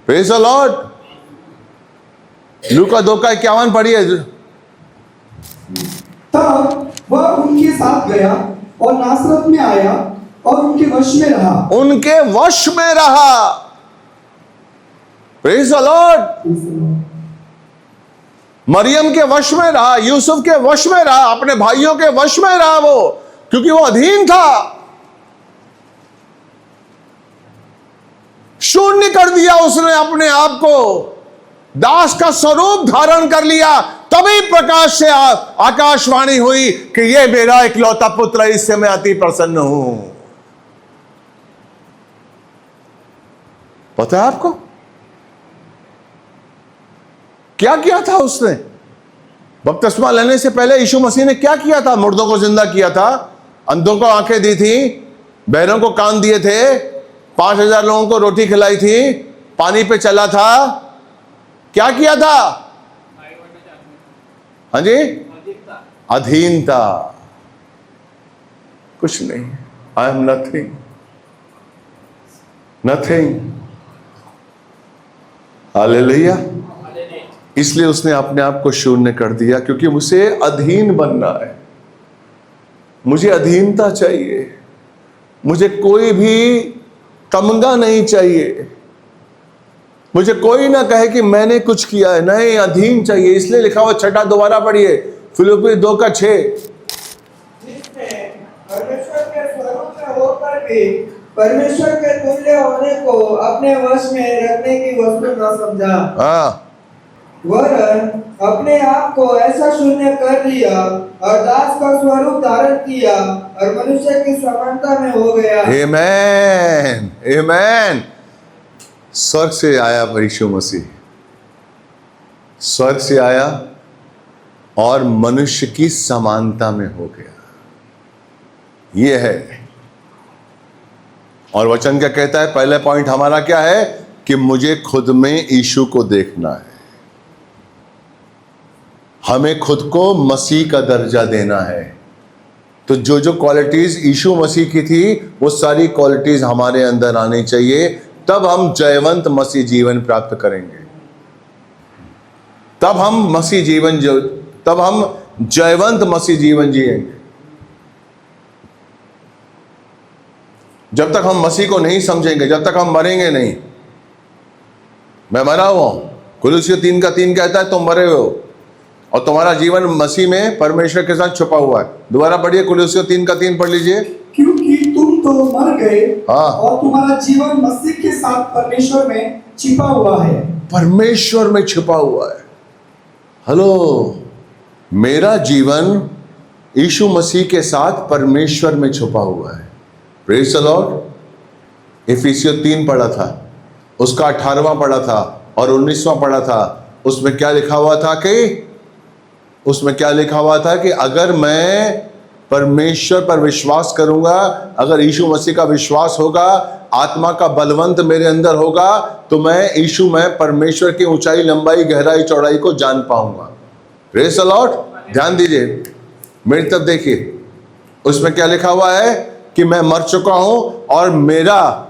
Praise the Lord. लूका 2:51 पढ़िए। तब वह उनके साथ गया और नासरत में आया और उनके वश में रहा। उनके वश में रहा। Praise the Lord. मरियम के वश में रहा, यूसुफ के वश में रहा, अपने भाइयों के वश में रहा वो, क्योंकि वो अधीन था। शून्य कर दिया उसने अपने आप को, दास का स्वरूप धारण कर लिया। तभी प्रकाश से आकाशवाणी हुई कि ये मेरा इकलौता पुत्र है, इससे मैं अति प्रसन्न हूं। पता है आपको क्या किया था उसने? बपतिस्मा लेने से पहले यीशु मसीह ने क्या किया था? मुर्दों को जिंदा किया था, अंधों को आंखें दी थी, बहरों को कान दिए थे, 5000 लोगों को रोटी खिलाई थी, पानी पे चला था। क्या किया था? हाँ जी, अधीनता, कुछ नहीं। I am nothing, nothing. Hallelujah. इसलिए उसने अपने आप को शून्य कर दिया, क्योंकि मुझे अधीन बनना है, मुझे अधीनता चाहिए, मुझे कोई भी तमगा नहीं चाहिए, मुझे कोई ना कहे कि मैंने कुछ किया है, नहीं, अधीन चाहिए। इसलिए लिखा हुआ, छठा दोबारा पढ़िए, फिलिप्पी 2:6। जिसने परमेश्वर के स्वरूप में होकर भी परमेश्वर के तुल्य होने को अपने वश में रखने की वस्तु न समझा, हाँ, वरन अपने आप को ऐसा शून्य कर लिया और दास का स्वरूप धारण किया और मनुष्य की समानता में हो गया। आमेन, आमेन। स्वर्ग से आया यीशु मसीह, स्वर्ग से आया और मनुष्य की समानता में हो गया। ये है। और वचन क्या कहता है? पहले पॉइंट हमारा क्या है कि मुझे खुद में यीशु को देखना है। हमें खुद को मसीह का दर्जा देना है। तो जो जो क्वालिटीज यीशु मसीह की थी वो सारी क्वालिटीज हमारे अंदर आनी चाहिए, तब हम जयवंत मसीह जीवन प्राप्त करेंगे। तब हम जयवंत मसीह जीवन जिएंगे। जब तक हम मसीह को नहीं समझेंगे, जब तक हम मरेंगे नहीं। मैं मरा हुआ हूं, कुलुस्सियों 3:3 कहता है तुम मरे हो और तुम्हारा जीवन मसीह में परमेश्वर के साथ छुपा हुआ है। दोबारा पढ़िए, कुलुस्सियों 3:3 पढ़ लीजिए। क्योंकि तुम तो मर गए हाँ। और तुम्हारा जीवन मसीह के साथ परमेश्वर में छिपा हुआ है। परमेश्वर में छिपा हुआ है। हेलो, मेरा जीवन यीशु मसीह के साथ परमेश्वर में छुपा हुआ है। Praise the Lord. इफिसियों 3 पढ़ा था, उसका 18वां पढ़ा था और 19वां पढ़ा था। उसमें क्या लिखा हुआ था कि अगर मैं परमेश्वर पर विश्वास करूंगा, अगर यीशु मसीह का विश्वास होगा, आत्मा का बलवंत मेरे अंदर होगा, तो मैं यीशु में परमेश्वर की ऊंचाई, लंबाई, गहराई, चौड़ाई को जान पाऊंगा। Praise the Lord. ध्यान दीजिए, मेरी तरफ देखिए। उसमें क्या लिखा हुआ है कि मैं मर चुका हूं और मेरा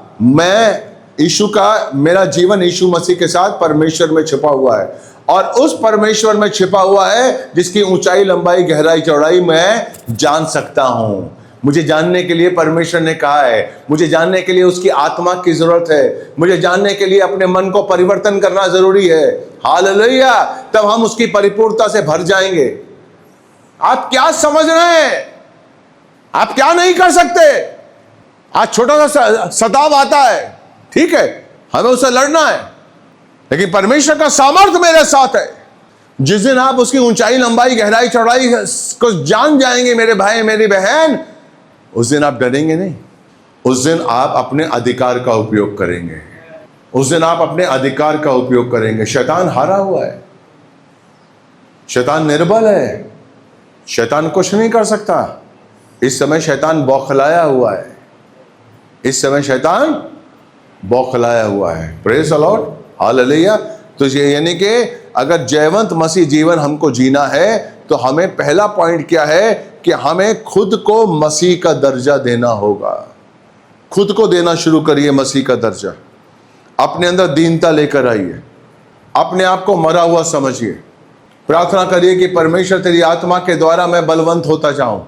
जीवन यीशु मसीह के साथ परमेश्वर में छिपा हुआ है, और उस परमेश्वर में छिपा हुआ है जिसकी ऊंचाई, लंबाई, गहराई, चौड़ाई मैं जान सकता हूं। मुझे जानने के लिए परमेश्वर ने कहा है, मुझे जानने के लिए उसकी आत्मा की जरूरत है, मुझे जानने के लिए अपने मन को परिवर्तन करना जरूरी है। हालेलुया। तब हम उसकी परिपूर्णता से भर जाएंगे। आप क्या समझ रहे हैं? आप क्या नहीं कर सकते? आज छोटा सा सताव आता है, ठीक है, हमें उससे लड़ना है, लेकिन परमेश्वर का सामर्थ्य मेरे साथ है। जिस दिन आप उसकी ऊंचाई, लंबाई, गहराई, चौड़ाई को जान जाएंगे मेरे भाई, मेरी बहन, उस दिन आप डरेंगे नहीं। उस दिन आप अपने अधिकार का उपयोग करेंगे। उस दिन आप अपने अधिकार का उपयोग करेंगे। शैतान हारा हुआ है, शैतान निर्बल है, शैतान कुछ नहीं कर सकता। इस समय शैतान बौखलाया हुआ है। इस समय शैतान बौखलाया हुआ है। Praise the Lord. हालेलुया। तो ये यानी कि अगर जयवंत मसीह जीवन हमको जीना है तो हमें पहला पॉइंट क्या है कि हमें खुद को मसीह का दर्जा देना होगा। खुद को देना शुरू करिए मसीह का दर्जा। अपने अंदर दीनता लेकर आइए। अपने आप को मरा हुआ समझिए। प्रार्थना करिए कि परमेश्वर तेरी आत्मा के द्वारा मैं बलवंत होता जाऊं।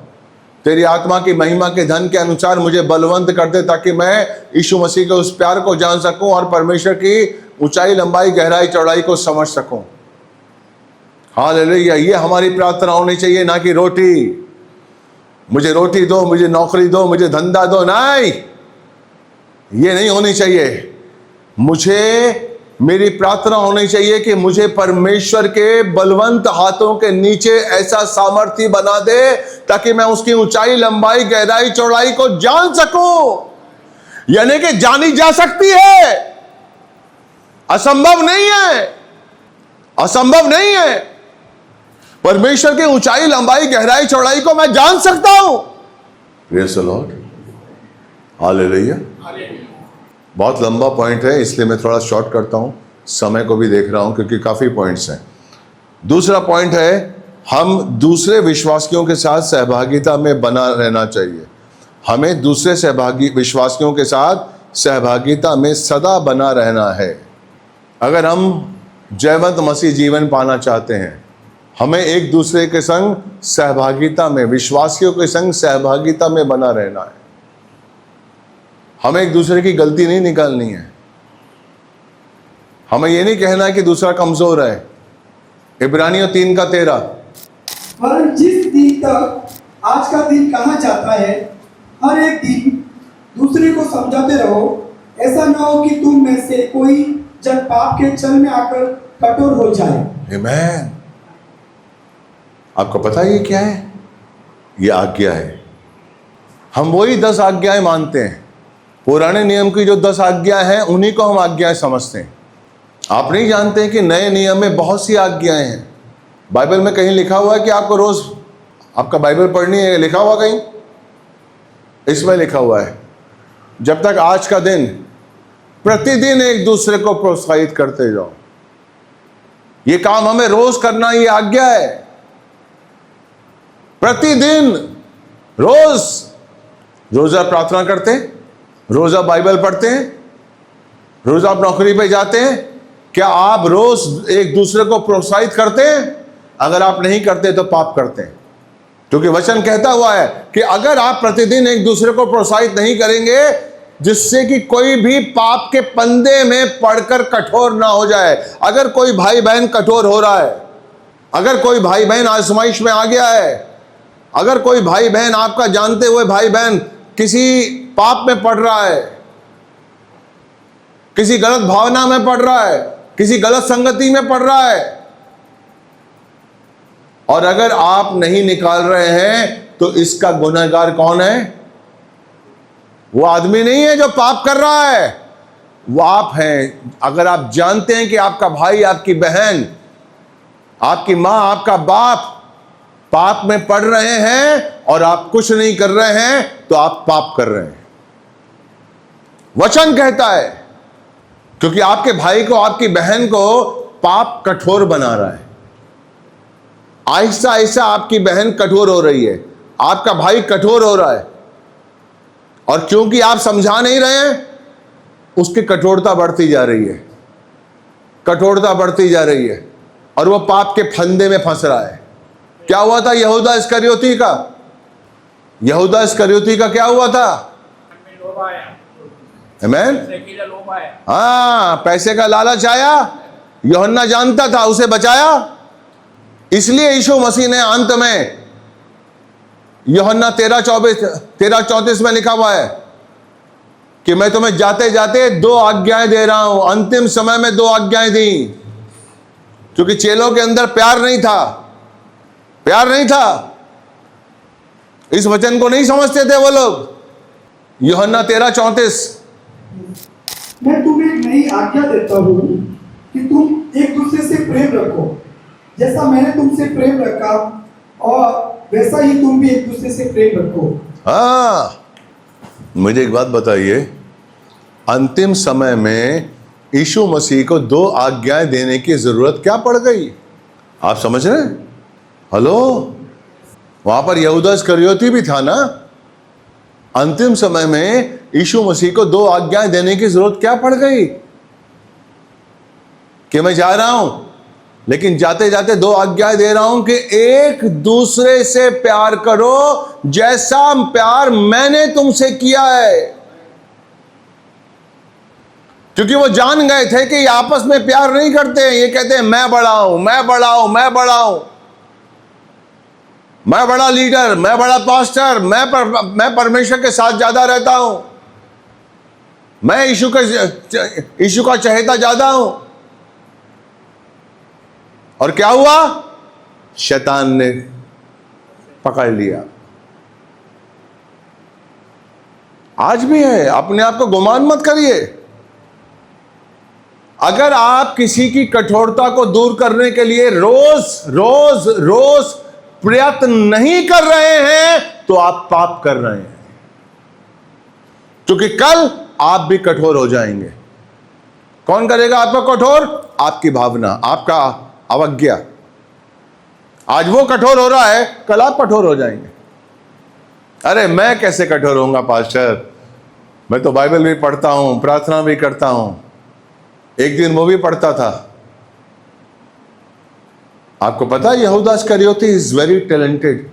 तेरी आत्मा की महिमा के धन के अनुसार मुझे बलवंत कर दे, ताकि मैं यीशु मसीह के उस प्यार को जान सकूं और परमेश्वर की ऊंचाई, लंबाई, गहराई, चौड़ाई को समझ सकूं। हालेलुया। ये हमारी प्रार्थना होनी चाहिए, ना कि रोटी, मुझे रोटी दो, मुझे नौकरी दो, मुझे धंधा दो। नहीं, ये नहीं होनी चाहिए। मेरी प्रार्थना होनी चाहिए कि मुझे परमेश्वर के बलवंत हाथों के नीचे ऐसा सामर्थ्य बना दे ताकि मैं उसकी ऊंचाई, लंबाई, गहराई, चौड़ाई को जान सकूं। यानी कि जानी जा सकती है, असंभव नहीं है, असंभव नहीं है। परमेश्वर की ऊंचाई, लंबाई, गहराई, चौड़ाई को मैं जान सकता हूं। Praise the Lord. हालेलुया। बहुत लंबा पॉइंट है, इसलिए मैं थोड़ा शॉर्ट करता हूं, समय को भी देख रहा हूं क्योंकि काफी पॉइंट्स हैं। दूसरा पॉइंट है, हम दूसरे विश्वासियों के साथ सहभागिता में बना रहना चाहिए। हमें दूसरे विश्वासियों के साथ सहभागिता में सदा बना रहना है। अगर हम जयवंत मसीह जीवन पाना चाहते हैं, हमें एक दूसरे के संग सहभागिता में, विश्वासियों के संग सहभागिता में बना रहना है। हमें एक दूसरे की गलती नहीं निकालनी है। हमें यह नहीं कहना है कि दूसरा कमजोर है। इब्रानियों 3:13। पर जिस दिन तक आज का दिन कहा जाता है, हर एक दिन दूसरे को समझाते रहो, ऐसा ना हो कि तुम में से कोई जब पाप के चल में आकर कठोर हो जाए। आमीन। आपको पता है ये क्या है? ये आज्ञा है। हम वही 10 आज्ञाएं मानते हैं। पुराने नियम की जो 10 आज्ञाएं हैं उन्हीं को हम आज्ञाएं समझते हैं। आप नहीं जानते कि नए नियम में बहुत सी आज्ञाएं हैं। बाइबल में कहीं लिखा हुआ है कि आपको रोज आपका बाइबल पढ़नी है? लिखा हुआ कहीं? इसमें लिखा हुआ है, जब तक आज का दिन प्रतिदिन एक दूसरे को प्रोत्साहित करते जाओ। ये काम हमें रोज करना, ये आज्ञा है। प्रतिदिन रोज रोजा प्रार्थना करते हैं, रोजा बाइबल पढ़ते हैं, रोज आप नौकरी पे जाते हैं। क्या आप रोज एक दूसरे को प्रोत्साहित करते हैं? अगर आप नहीं करते तो पाप करते हैं, क्योंकि वचन कहता हुआ है कि अगर आप प्रतिदिन एक दूसरे को प्रोत्साहित नहीं करेंगे, जिससे कि कोई भी पाप के पंदे में पड़कर कठोर ना हो जाए। अगर कोई भाई बहन कठोर हो रहा है, अगर कोई भाई बहन आजमाइश में आ गया है, अगर कोई भाई बहन, आपका जानते हुए भाई बहन किसी पाप में पड़ रहा है, किसी गलत भावना में पड़ रहा है, किसी गलत संगति में पड़ रहा है, और अगर आप नहीं निकाल रहे हैं, तो इसका गुनहगार कौन है? वो आदमी नहीं है जो पाप कर रहा है, वो आप हैं। अगर आप जानते हैं कि आपका भाई, आपकी बहन, आपकी मां, आपका बाप पाप में पड़ रहे हैं और आप कुछ नहीं कर रहे हैं, तो आप पाप कर रहे हैं। वचन कहता है, क्योंकि आपके भाई को, आपकी बहन को पाप कठोर बना रहा है। आहिस्ता आहिस्ता आपकी बहन कठोर हो रही है, आपका भाई कठोर हो रहा है, और क्योंकि आप समझा नहीं रहे हैं, उसकी कठोरता बढ़ती जा रही है, कठोरता बढ़ती जा रही है, और वो पाप के फंदे में फंस रहा है। क्या हुआ था यहूदा इस्करियोती का? यहूदा इस्करियोती का क्या हुआ था? आमीन। हाँ, पैसे का लालच आया, यूहन्ना जानता था, उसे बचाया। इसलिए यीशु मसीह ने अंत में, यूहन्ना 13:34 में लिखा हुआ है कि मैं तुम्हें जाते जाते 2 आज्ञाएं दे रहा हूं। अंतिम समय में 2 आज्ञाएं दी, क्योंकि चेलों के अंदर प्यार नहीं था, प्यार नहीं था, इस वचन को नहीं समझते थे वो लोग। यूहन्ना 13:34, मैं तुम्हें एक नई आज्ञा देता हूँ कि तुम एक दूसरे से प्रेम रखो, जैसा मैंने तुमसे प्रेम रखा, और वैसा ही तुम भी एक दूसरे से प्रेम रखो। हाँ, मुझे एक बात बताइए, अंतिम समय में यीशु मसीह को 2 आज्ञाएं देने की जरूरत क्या पड़ गई? आप समझ रहे हैं? हेलो, वहां पर यहूदा इस्करियोती भी था ना। अंतिम समय में यीशु मसीह को 2 आज्ञाएं देने की जरूरत क्या पड़ गई? कि मैं जा रहा हूं, लेकिन जाते जाते 2 आज्ञाएं दे रहा हूं कि एक दूसरे से प्यार करो जैसा प्यार मैंने तुमसे किया है। क्योंकि वो जान गए थे कि ये आपस में प्यार नहीं करते हैं। ये कहते हैं मैं बड़ा हूं, मैं बड़ा हूं, मैं बड़ा हूं, मैं बड़ा लीडर, मैं बड़ा पास्टर, मैं परमेश्वर के साथ ज्यादा रहता हूं, मैं यीशु का चहेता ज्यादा हूं। और क्या हुआ? शैतान ने पकड़ लिया। आज भी है, अपने आप को गुमान मत करिए। अगर आप किसी की कठोरता को दूर करने के लिए रोज रोज रोज प्रयत्न नहीं कर रहे हैं, तो आप पाप कर रहे हैं, क्योंकि कल आप भी कठोर हो जाएंगे। कौन करेगा आपको कठोर? आपकी भावना, आपका अवज्ञा। आज वो कठोर हो रहा है, कल आप कठोर हो जाएंगे। अरे मैं कैसे कठोर होऊंगा पास्टर, मैं तो बाइबल भी पढ़ता हूं, प्रार्थना भी करता हूं। एक दिन वो भी पढ़ता था। आपको पता है यहूदा इस्करियोती इज वेरी टैलेंटेड।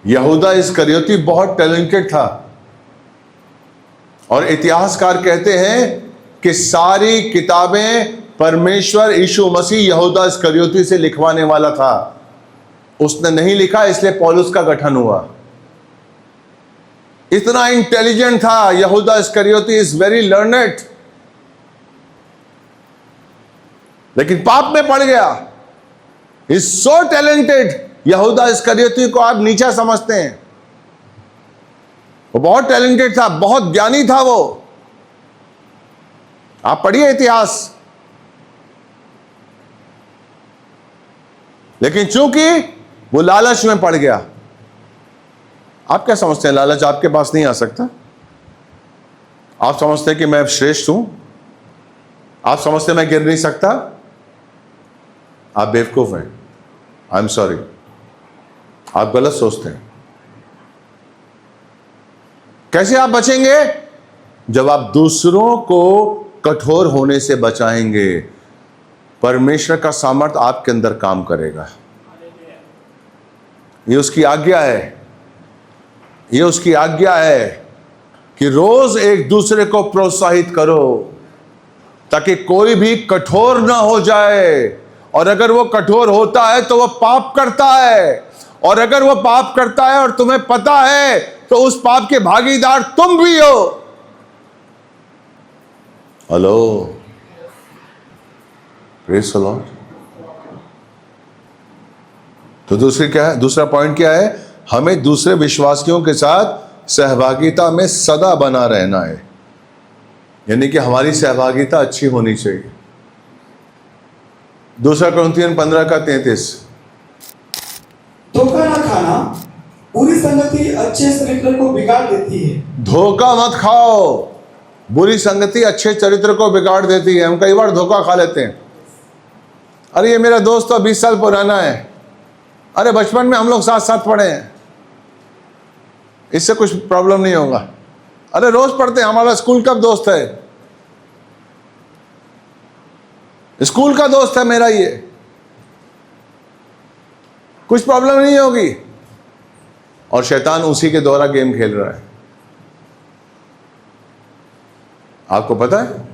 यहूदा इस्करियोती बहुत टैलेंटेड था, और इतिहासकार कहते हैं कि सारी किताबें परमेश्वर यीशु मसीह यहूदा इस्करियोती से लिखवाने वाला था। उसने नहीं लिखा, इसलिए पौलुस का गठन हुआ। इतना इंटेलिजेंट था यहूदा इस्करियोती, इज वेरी लर्नेड, लेकिन पाप में पड़ गया। Is so talented. यहूदा इस्करियोती को आप नीचा समझते हैं, वो बहुत टैलेंटेड था, बहुत ज्ञानी था वो। आप पढ़िए इतिहास। लेकिन चूंकि वो लालच में पड़ गया। आप क्या समझते हैं, लालच आपके पास नहीं आ सकता? आप समझते हैं कि मैं श्रेष्ठ हूं? आप समझते हैं मैं गिर नहीं सकता? आप बेवकूफ हैं। आई एम सॉरी, आप गलत सोचते हैं। कैसे आप बचेंगे? जब आप दूसरों को कठोर होने से बचाएंगे, परमेश्वर का सामर्थ आपके अंदर काम करेगा। ये उसकी आज्ञा है, ये उसकी आज्ञा है कि रोज एक दूसरे को प्रोत्साहित करो ताकि कोई भी कठोर ना हो जाए। और अगर वो कठोर होता है तो वो पाप करता है, और अगर वो पाप करता है और तुम्हें पता है तो उस पाप के भागीदार तुम भी हो। Hello, praise the Lord. तो दूसरा पॉइंट क्या है? हमें दूसरे विश्वासियों के साथ सहभागिता में सदा बना रहना है, यानी कि हमारी सहभागिता अच्छी होनी चाहिए। 2 कुरिन्थियन 15:33। धोखा न खाना, बुरी संगति अच्छे चरित्र को बिगाड़ देती है। धोखा मत खाओ, बुरी संगति अच्छे चरित्र को बिगाड़ देती है। हम कई बार धोखा खा लेते हैं। अरे ये मेरा दोस्त तो 20 साल पुराना है, अरे बचपन में हम लोग साथ साथ पढ़े हैं, इससे कुछ प्रॉब्लम नहीं होगा। अरे रोज पढ़ते हैं, हमारा स्कूल का दोस्त है, स्कूल का दोस्त है मेरा, ये कुछ प्रॉब्लम नहीं होगी। और शैतान उसी के द्वारा गेम खेल रहा है। आपको पता है?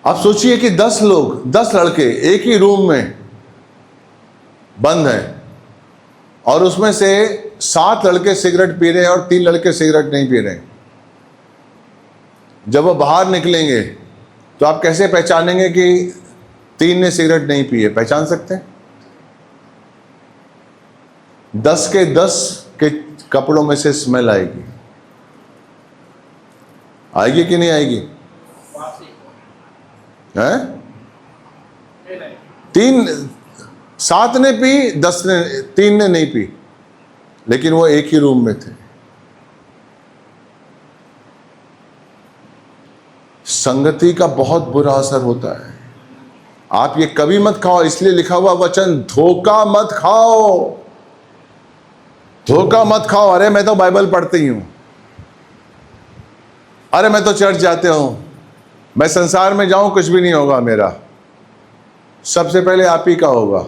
आप सोचिए कि 10 लोग, 10 लड़के एक ही रूम में बंद हैं और उसमें से 7 लड़के सिगरेट पी रहे हैं और 3 लड़के सिगरेट नहीं पी रहे हैं। जब वो बाहर निकलेंगे तो आप कैसे पहचानेंगे कि 3 ने सिगरेट नहीं पी है? पहचान सकते हैं? 10 के 10 के कपड़ों में से स्मेल आएगी। आएगी कि नहीं आएगी? हैं? 7 ने पी, 3 ने नहीं पी, लेकिन वो एक ही रूम में थे। संगति का बहुत बुरा असर होता है। आप ये कभी मत खाओ, इसलिए लिखा हुआ वचन, धोखा मत खाओ, धोखा मत खाओ। अरे मैं तो बाइबल पढ़ती हूं, अरे मैं तो चर्च जाते हूं, मैं संसार में जाऊं कुछ भी नहीं होगा मेरा। सबसे पहले आप ही का होगा,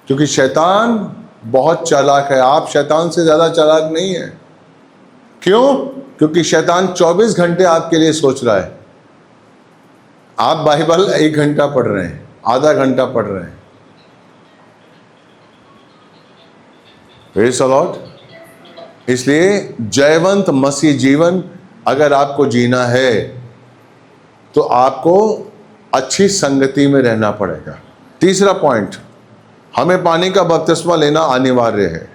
क्योंकि शैतान बहुत चालाक है। आप शैतान से ज्यादा चालाक नहीं है। क्यों? क्योंकि शैतान 24 घंटे आपके लिए सोच रहा है। आप बाइबल 1 घंटा पढ़ रहे हैं, आधा घंटा पढ़ रहे हैं। Praise the Lord. इसलिए जयवंत मसीह जीवन अगर आपको जीना है तो आपको अच्छी संगति में रहना पड़ेगा। तीसरा पॉइंट, हमें पानी का बपतिस्मा लेना अनिवार्य है।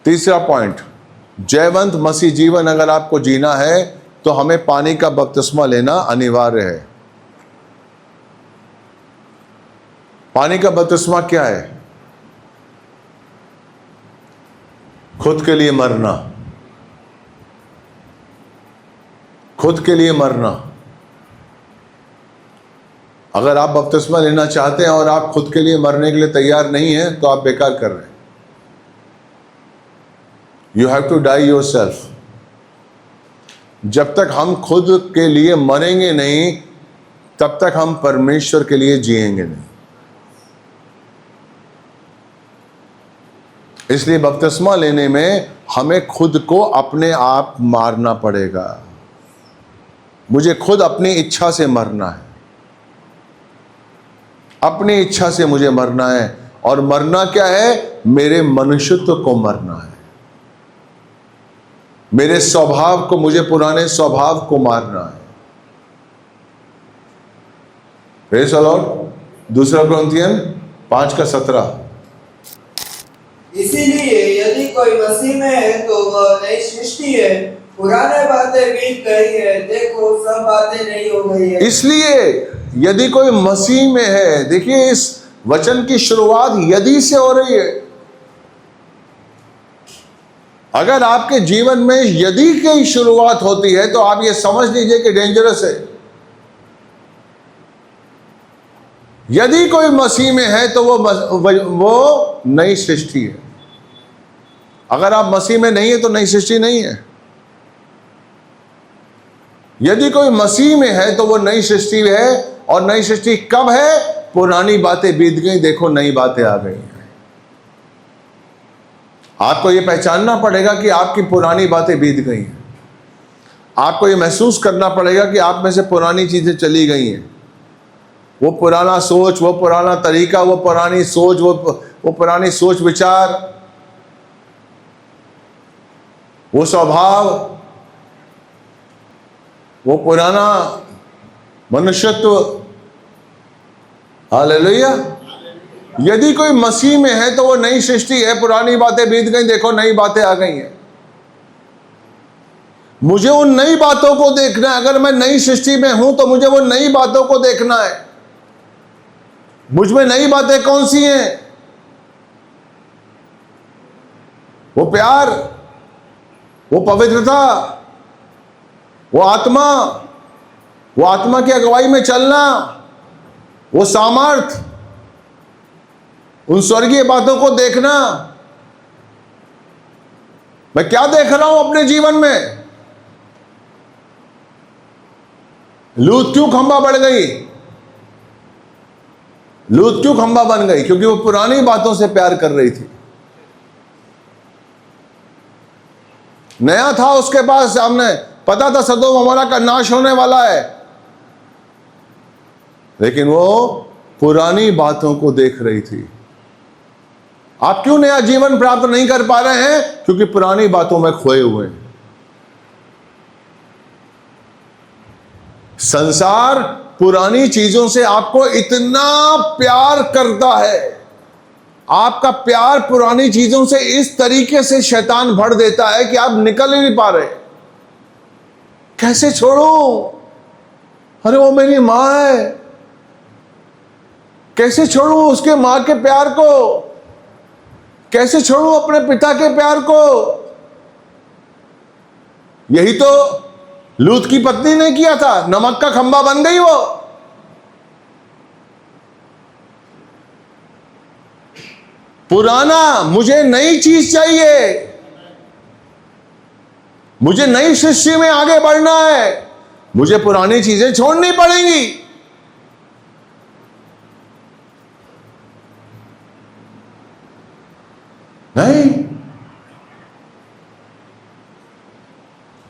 तीसरा पॉइंट, जयवंत मसीह जीवन अगर आपको जीना है तो हमें पानी का बपतिस्मा लेना अनिवार्य है। पानी का बपतिस्मा क्या है? खुद के लिए मरना, खुद के लिए मरना। अगर आप बपतिस्मा लेना चाहते हैं और आप खुद के लिए मरने के लिए तैयार नहीं हैं तो आप बेकार कर रहे हैं। You have to die yourself. जब तक हम खुद के लिए मरेंगे नहीं तब तक हम परमेश्वर के लिए जिएंगे नहीं। इसलिए बपतिस्मा लेने में हमें खुद को अपने आप मारना पड़ेगा। मुझे खुद अपनी इच्छा से मरना है, अपनी इच्छा से मुझे मरना है। और मरना क्या है? मेरे मनुष्यत्व को मरना है, मेरे स्वभाव को, मुझे पुराने स्वभाव को मारना है। Praise the Lord. 2 कुरिन्थियन 5:17। इसीलिए यदि कोई मसीह में है तो वह नई सृष्टि है, पुराने बातें बीत गई है, देखो सब बातें नहीं हो गई है। इसलिए यदि कोई मसीह में है, देखिए इस वचन की शुरुआत यदि से हो रही है। अगर आपके जीवन में यदि की शुरुआत होती है तो आप ये समझ लीजिए कि डेंजरस है। यदि कोई मसीह में है तो वो नई सृष्टि है। अगर आप मसीह में नहीं है तो नई सृष्टि नहीं है। यदि कोई मसीह में है तो वो नई सृष्टि है। और नई सृष्टि कब है? पुरानी बातें बीत गई, देखो नई बातें आ गई हैं। आपको ये पहचानना पड़ेगा कि आपकी पुरानी बातें बीत गई हैं। आपको ये महसूस करना पड़ेगा कि आप में से पुरानी चीजें चली गई हैं। वो पुराना सोच, वो पुराना तरीका, वो पुरानी सोच, वो पुरानी सोच विचार, वो स्वभाव, वो पुराना मनुष्यत्व। हालेलुया। यदि कोई मसीह में है तो वो नई सृष्टि है। पुरानी बातें बीत गई, देखो नई बातें आ गई हैं। मुझे उन नई बातों को देखना है। अगर मैं नई सृष्टि में हूं तो मुझे वो नई बातों को देखना है। मुझ में नई बातें कौन सी हैं? वो प्यार, वो पवित्रता, वो आत्मा की अगुवाई में चलना, वो सामर्थ, उन स्वर्गीय बातों को देखना। मैं क्या देख रहा हूं अपने जीवन में? लूत क्यों खंबा बढ़ गई? लूत क्यों खंबा बन गई? क्योंकि वो पुरानी बातों से प्यार कर रही थी। नया था उसके पास, सामने पता था सदोम अमोरा का नाश होने वाला है, लेकिन वो पुरानी बातों को देख रही थी। आप क्यों नया जीवन प्राप्त नहीं कर पा रहे हैं? क्योंकि पुरानी बातों में खोए हुए हैं। संसार पुरानी चीजों से आपको इतना प्यार करता है, आपका प्यार पुरानी चीजों से इस तरीके से शैतान भर देता है कि आप निकल ही नहीं पा रहे। कैसे छोड़ूं? अरे वो मेरी मां है, कैसे छोड़ूं उसके मां के प्यार को? कैसे छोड़ूं अपने पिता के प्यार को? यही तो लूत की पत्नी ने किया था। नमक का खंबा बन गई वो। पुराना, मुझे नई चीज चाहिए, मुझे नई सृष्टि में आगे बढ़ना है, मुझे पुरानी चीजें छोड़नी पड़ेंगी। नहीं,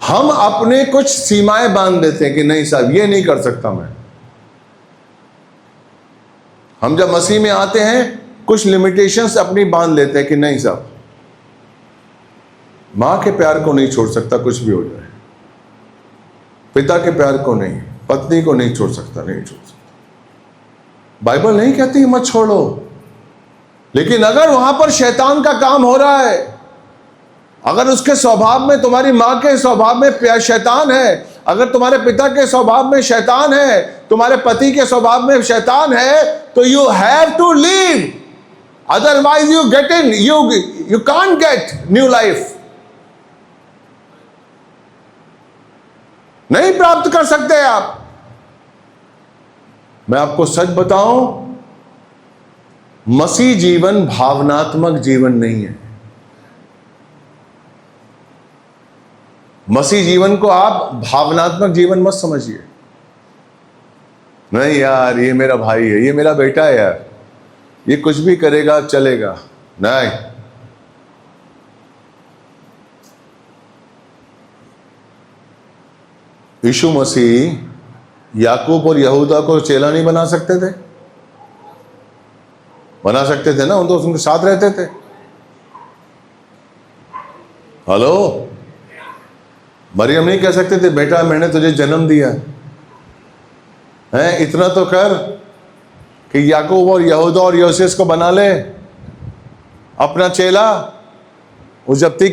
हम अपने कुछ सीमाएं बांध देते हैं कि नहीं साहब ये नहीं कर सकता मैं। हम जब मसीह में आते हैं कुछ लिमिटेशंस अपनी बांध लेते हैं कि नहीं साहब, मां के प्यार को नहीं छोड़ सकता कुछ भी हो जाए, पिता के प्यार को नहीं, पत्नी को नहीं छोड़ सकता, नहीं छोड़ सकता। बाइबल नहीं कहती मत छोड़ो, लेकिन अगर वहां पर शैतान का काम हो रहा है, अगर उसके स्वभाव में, तुम्हारी मां के स्वभाव में शैतान है, अगर तुम्हारे पिता के स्वभाव में शैतान है, तुम्हारे पति के स्वभाव में शैतान है, तो you have to leave, otherwise you get in, you can't get new life. नहीं प्राप्त कर सकते आप। मैं आपको सच बताऊं, मसीह जीवन भावनात्मक जीवन नहीं है। मसीह जीवन को आप भावनात्मक जीवन मत समझिए। नहीं यार, ये मेरा भाई है, ये मेरा बेटा है यार, ये कुछ भी करेगा चलेगा। नहीं, यीशु मसीह याकूब और यहूदा को चेला नहीं बना सकते थे? बना सकते थे ना, उन तो उनके साथ रहते थे। हेलो, मरियम नहीं कह सकते थे बेटा मैंने तुझे जन्म दिया है? इतना तो कर कि याकूब और यहूदा और योसेस को बना ले अपना चेला। उस जब्ती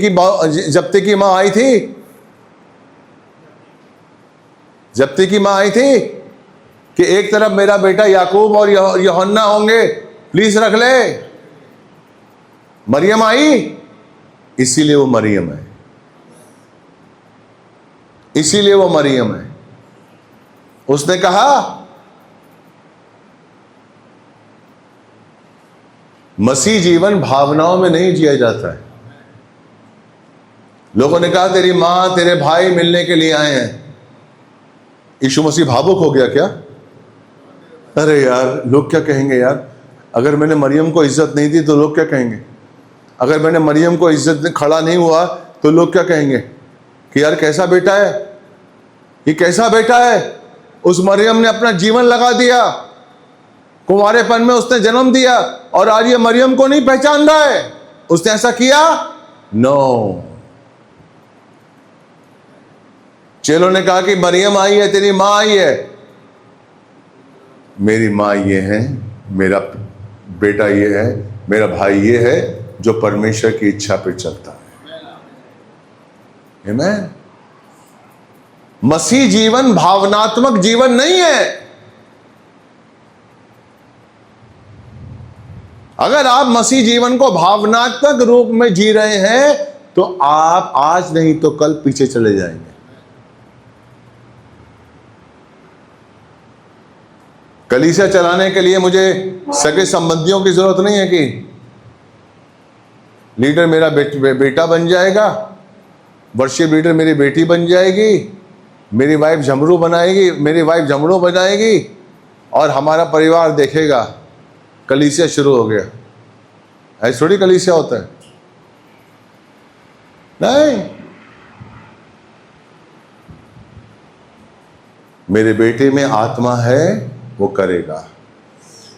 की माँ आई थी, जब्ती की मां आई थी कि एक तरफ मेरा बेटा याकूब और यूहन्ना होंगे, प्लीज रख ले। मरियम आई, इसीलिए वो मरियम है, इसीलिए वो मरियम है। उसने कहा मसीह जीवन भावनाओं में नहीं जिया जाता है। लोगों ने कहा तेरी मां तेरे भाई मिलने के लिए आए हैं। यीशु मसीह भावुक हो गया क्या? अरे यार लोग क्या कहेंगे यार, अगर मैंने मरियम को इज्जत नहीं दी तो लोग क्या कहेंगे, अगर मैंने मरियम को इज्जत खड़ा नहीं हुआ तो लोग क्या कहेंगे कि यार कैसा बेटा है, ये कैसा बेटा है। उस मरियम ने अपना जीवन लगा दिया, कुंवारेपन में उसने जन्म दिया, और आज ये मरियम को नहीं पहचान रहा है। उसने ऐसा किया? नो। चेलों ने कहा कि मरियम आई है, तेरी मां आई है। मेरी मां ये है, मेरा बेटा ये है, मेरा भाई ये है जो परमेश्वर की इच्छा पे चलता है। आमीन। मसीह जीवन भावनात्मक जीवन नहीं है। अगर आप मसीह जीवन को भावनात्मक रूप में जी रहे हैं तो आप आज नहीं तो कल पीछे चले जाएंगे। कलीसिया चलाने के लिए मुझे सगे संबंधियों की जरूरत नहीं है कि लीडर मेरा बेटा बन जाएगा, वर्शिप लीडर मेरी बेटी बन जाएगी, मेरी वाइफ झमरू बनाएगी, मेरी वाइफ झमरू बनाएगी और हमारा परिवार देखेगा कलीसिया शुरू हो गया। ऐसे थोड़ी कलीसिया होता है। नहीं, मेरे बेटे में आत्मा है वो करेगा,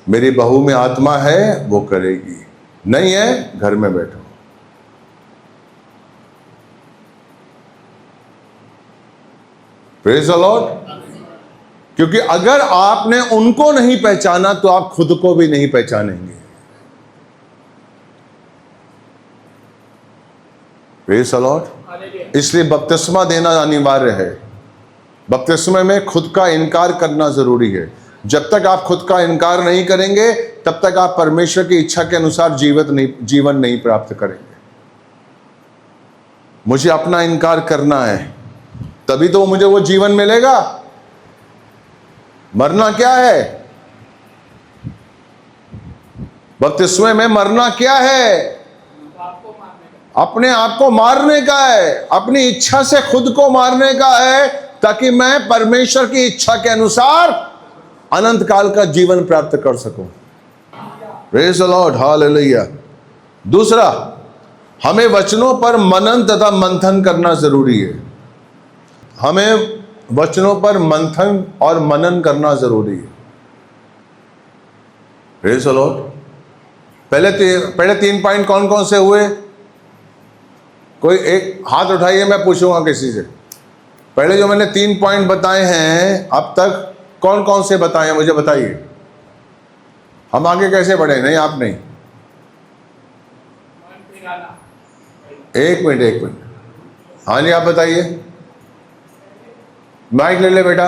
मेरी बहू में आत्मा है वो करेगी, नहीं है घर में बैठो। Praise the Lord. क्योंकि अगर आपने उनको नहीं पहचाना तो आप खुद को भी नहीं पहचानेंगे। Praise the Lord. इसलिए बपतिस्मा देना अनिवार्य है। बपतिस्मे में खुद का इनकार करना जरूरी है। जब तक आप खुद का इनकार नहीं करेंगे तब तक आप परमेश्वर की इच्छा के अनुसार जीवन नहीं प्राप्त करेंगे। मुझे अपना इनकार करना है, तभी तो मुझे वो जीवन मिलेगा। मरना क्या है? बपतिस्मे में मरना क्या है? अपने आप को मारने का है, अपनी इच्छा से खुद को मारने का है, ताकि मैं परमेश्वर की इच्छा के अनुसार अनंत काल का जीवन प्राप्त कर सकूं। Praise the Lord, hallelujah. दूसरा, हमें वचनों पर मनन तथा मंथन करना जरूरी है। हमें वचनों पर मंथन और मनन करना जरूरी है। Praise the Lord. पहले 3 पॉइंट कौन कौन से हुए? कोई एक हाथ उठाइए, मैं पूछूंगा किसी से। पहले जो मैंने 3 पॉइंट बताए हैं अब तक कौन कौन से बताए हैं मुझे बताइए। हम आगे कैसे बढ़े? नहीं आप नहीं। एक मिनट। हाँ जी आप बताइए। माइक ले ले बेटा।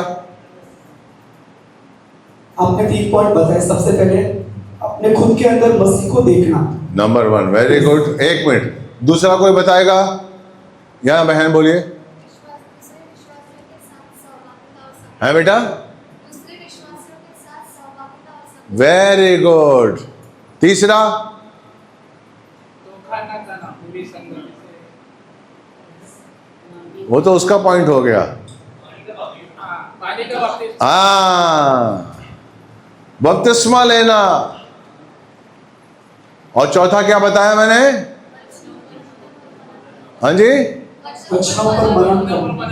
आपने 3 पॉइंट बताए। सबसे पहले अपने खुद के अंदर मसीह को देखना, नंबर 1। Very good. 1 मिनट। दूसरा कोई बताएगा? यहाँ बहन बोलिए। है बेटा? Very good. तीसरा? वो तो उसका पॉइंट हो गया। बपतिस्मा लेना। और चौथा क्या बताया मैंने? हाँ जी,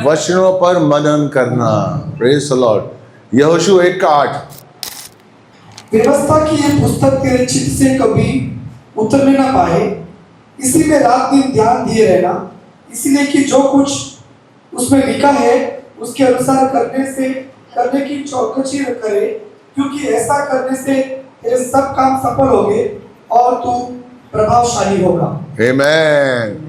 वचनों पर मनन करना। Praise the Lord. यहोशू 1:8। व्यवस्था की ये पुस्तक तेरे चित्त से कभी उतरने ना पाए, इसी में रात दिन ध्यान दिए रहना, इसलिए कि जो कुछ उसमें लिखा है उसके अनुसार करने की चौकसी करे, क्योंकि ऐसा करने से तेरे सब काम सफल होंगे और तू प्रभावशाली होगा। आमेन।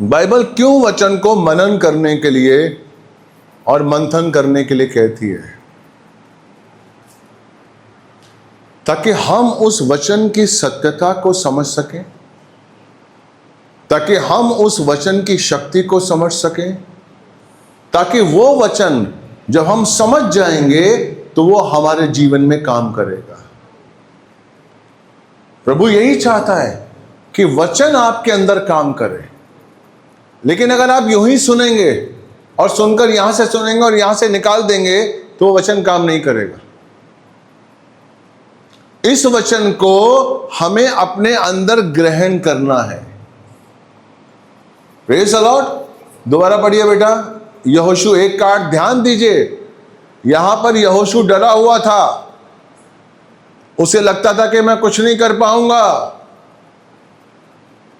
बाइबल क्यों वचन को मनन करने के लिए और मंथन करने के लिए कहती है? ताकि हम उस वचन की सत्यता को समझ सकें, ताकि हम उस वचन की शक्ति को समझ सकें, ताकि वो वचन जब हम समझ जाएंगे तो वो हमारे जीवन में काम करेगा। प्रभु यही चाहता है कि वचन आपके अंदर काम करे। लेकिन अगर आप यूं ही सुनेंगे और सुनकर यहां से सुनेंगे और यहां से निकाल देंगे तो वो वचन काम नहीं करेगा। इस वचन को हमें अपने अंदर ग्रहण करना है। Praise the Lord. दोबारा पढ़िए बेटा, यहोशू 1:8 ध्यान दीजिए। यहां पर यहोशू डरा हुआ था, उसे लगता था कि मैं कुछ नहीं कर पाऊंगा,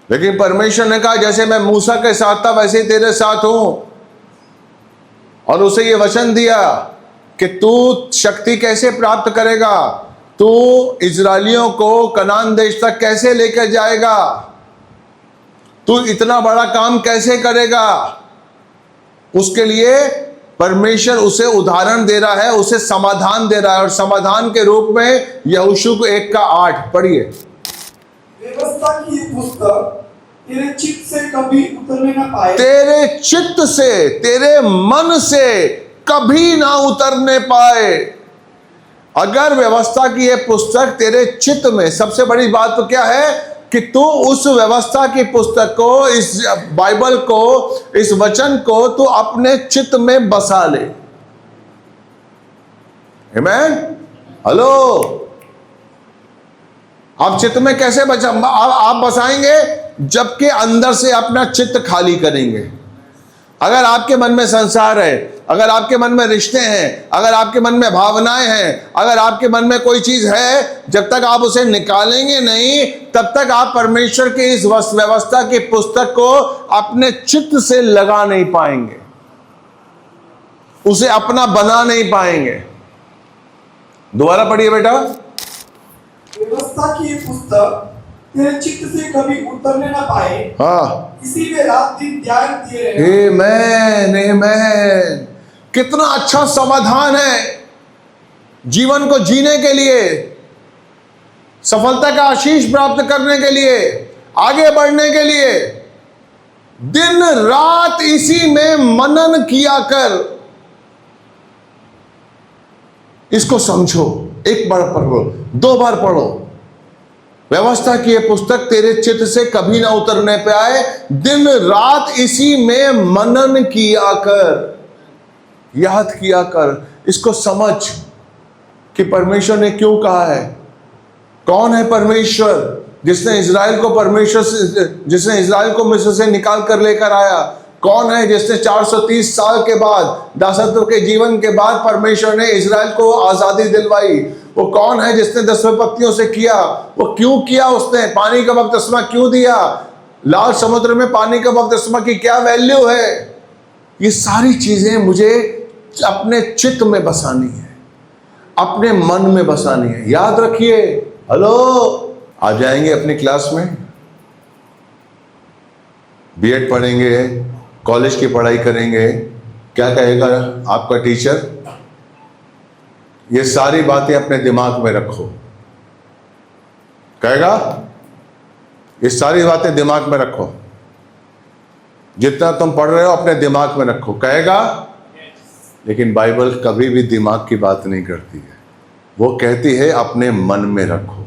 लेकिन परमेश्वर ने कहा जैसे मैं मूसा के साथ था वैसे ही तेरे साथ हूं, और उसे ये वचन दिया कि तू शक्ति कैसे प्राप्त करेगा, तू इजरायलियों को कनान देश तक कैसे लेकर जाएगा, तू इतना बड़ा काम कैसे करेगा। उसके लिए परमेश्वर उसे उदाहरण दे रहा है, उसे समाधान दे रहा है, और समाधान के रूप में यहोशू को 1:8 पढ़िए। व्यवस्था की ये पुस्तक तेरे चित्त से कभी उतरने ना पाए, तेरे चित्त से, तेरे मन से कभी ना उतरने पाए। अगर व्यवस्था की यह पुस्तक तेरे चित्त में, सबसे बड़ी बात तो क्या है कि तू उस व्यवस्था की पुस्तक को, इस बाइबल को, इस वचन को तू अपने चित्त में बसा ले। आमीन। हेलो, आप चित्त में कैसे आप बसाएंगे? जबकि अंदर से अपना चित्त खाली करेंगे। अगर आपके मन में संसार है, अगर आपके मन में रिश्ते हैं, अगर आपके मन में भावनाएं हैं, अगर आपके मन में कोई चीज है, जब तक आप उसे निकालेंगे नहीं तब तक आप परमेश्वर की इस व्यवस्था की पुस्तक को अपने चित्त से लगा नहीं पाएंगे, उसे अपना बना नहीं पाएंगे। दोबारा पढ़िए बेटा। व्यवस्था की ये पुस्तक तेरे चित्त से कभी उतरने ना पाए, हाँ, इसीलिए रात दिन ध्यान दिए रहना। आमेन, आमेन। कितना अच्छा समाधान है जीवन को जीने के लिए, सफलता का आशीष प्राप्त करने के लिए, आगे बढ़ने के लिए। दिन रात इसी में मनन किया कर। इसको समझो, एक बार पढ़ो, 2 बार पढ़ो। व्यवस्था की यह पुस्तक तेरे चित्त से कभी ना उतरने पे आए, दिन रात इसी में मनन किया कर, याद किया कर। इसको समझ कि परमेश्वर ने क्यों कहा है। कौन है परमेश्वर जिसने इजराइल को मिस्र से निकाल कर लेकर आया? कौन है जिसने 430 साल के बाद, दासत्व के जीवन के बाद परमेश्वर ने इजराइल को आजादी दिलवाई? वो कौन है जिसने 10 विपत्तियों से किया? वो क्यों किया? उसने पानी का बपतिस्मा क्यों दिया? लाल समुद्र में पानी का बपतिस्मा की क्या वैल्यू है? ये सारी चीजें मुझे अपने चित्त में बसानी है, अपने मन में बसानी है। याद रखिए। हेलो, आ जाएंगे अपनी क्लास में, बीएड पढ़ेंगे, कॉलेज की पढ़ाई करेंगे, क्या कहेगा आपका टीचर? ये सारी बातें अपने दिमाग में रखो, कहेगा ये सारी बातें दिमाग में रखो, जितना तुम पढ़ रहे हो अपने दिमाग में रखो, कहेगा। लेकिन बाइबल कभी भी दिमाग की बात नहीं करती है, वो कहती है अपने मन में रखो,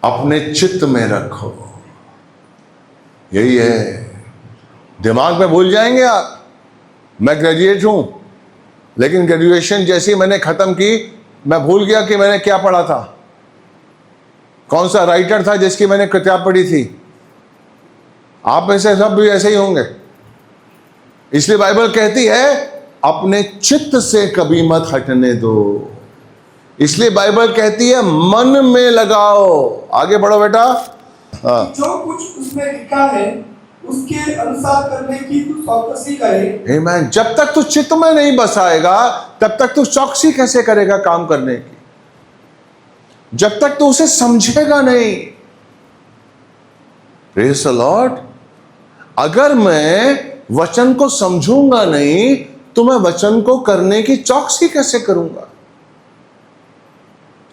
अपने चित्त में रखो। यही है। दिमाग में भूल जाएंगे आप। मैं ग्रेजुएट हूं, लेकिन ग्रेजुएशन जैसे ही मैंने खत्म की, मैं भूल गया कि मैंने क्या पढ़ा था, कौन सा राइटर था जिसकी मैंने किताब पढ़ी थी। आप में से सब भी ऐसे ही होंगे। इसलिए बाइबल कहती है अपने चित्त से कभी मत हटने दो। इसलिए बाइबल कहती है मन में लगाओ। आगे बढ़ो बेटा। हाँ, जो कुछ उसमें लिखा है उसके अनुसार करने की तू चौकसी करे। आमीन। जब तक तू चित्त में नहीं बसाएगा तब तक तू चौकसी कैसे करेगा काम करने की? जब तक तू उसे समझेगा नहीं। Praise the Lord. अगर मैं वचन को समझूंगा नहीं तो मैं वचन को करने की चौकसी कैसे करूंगा?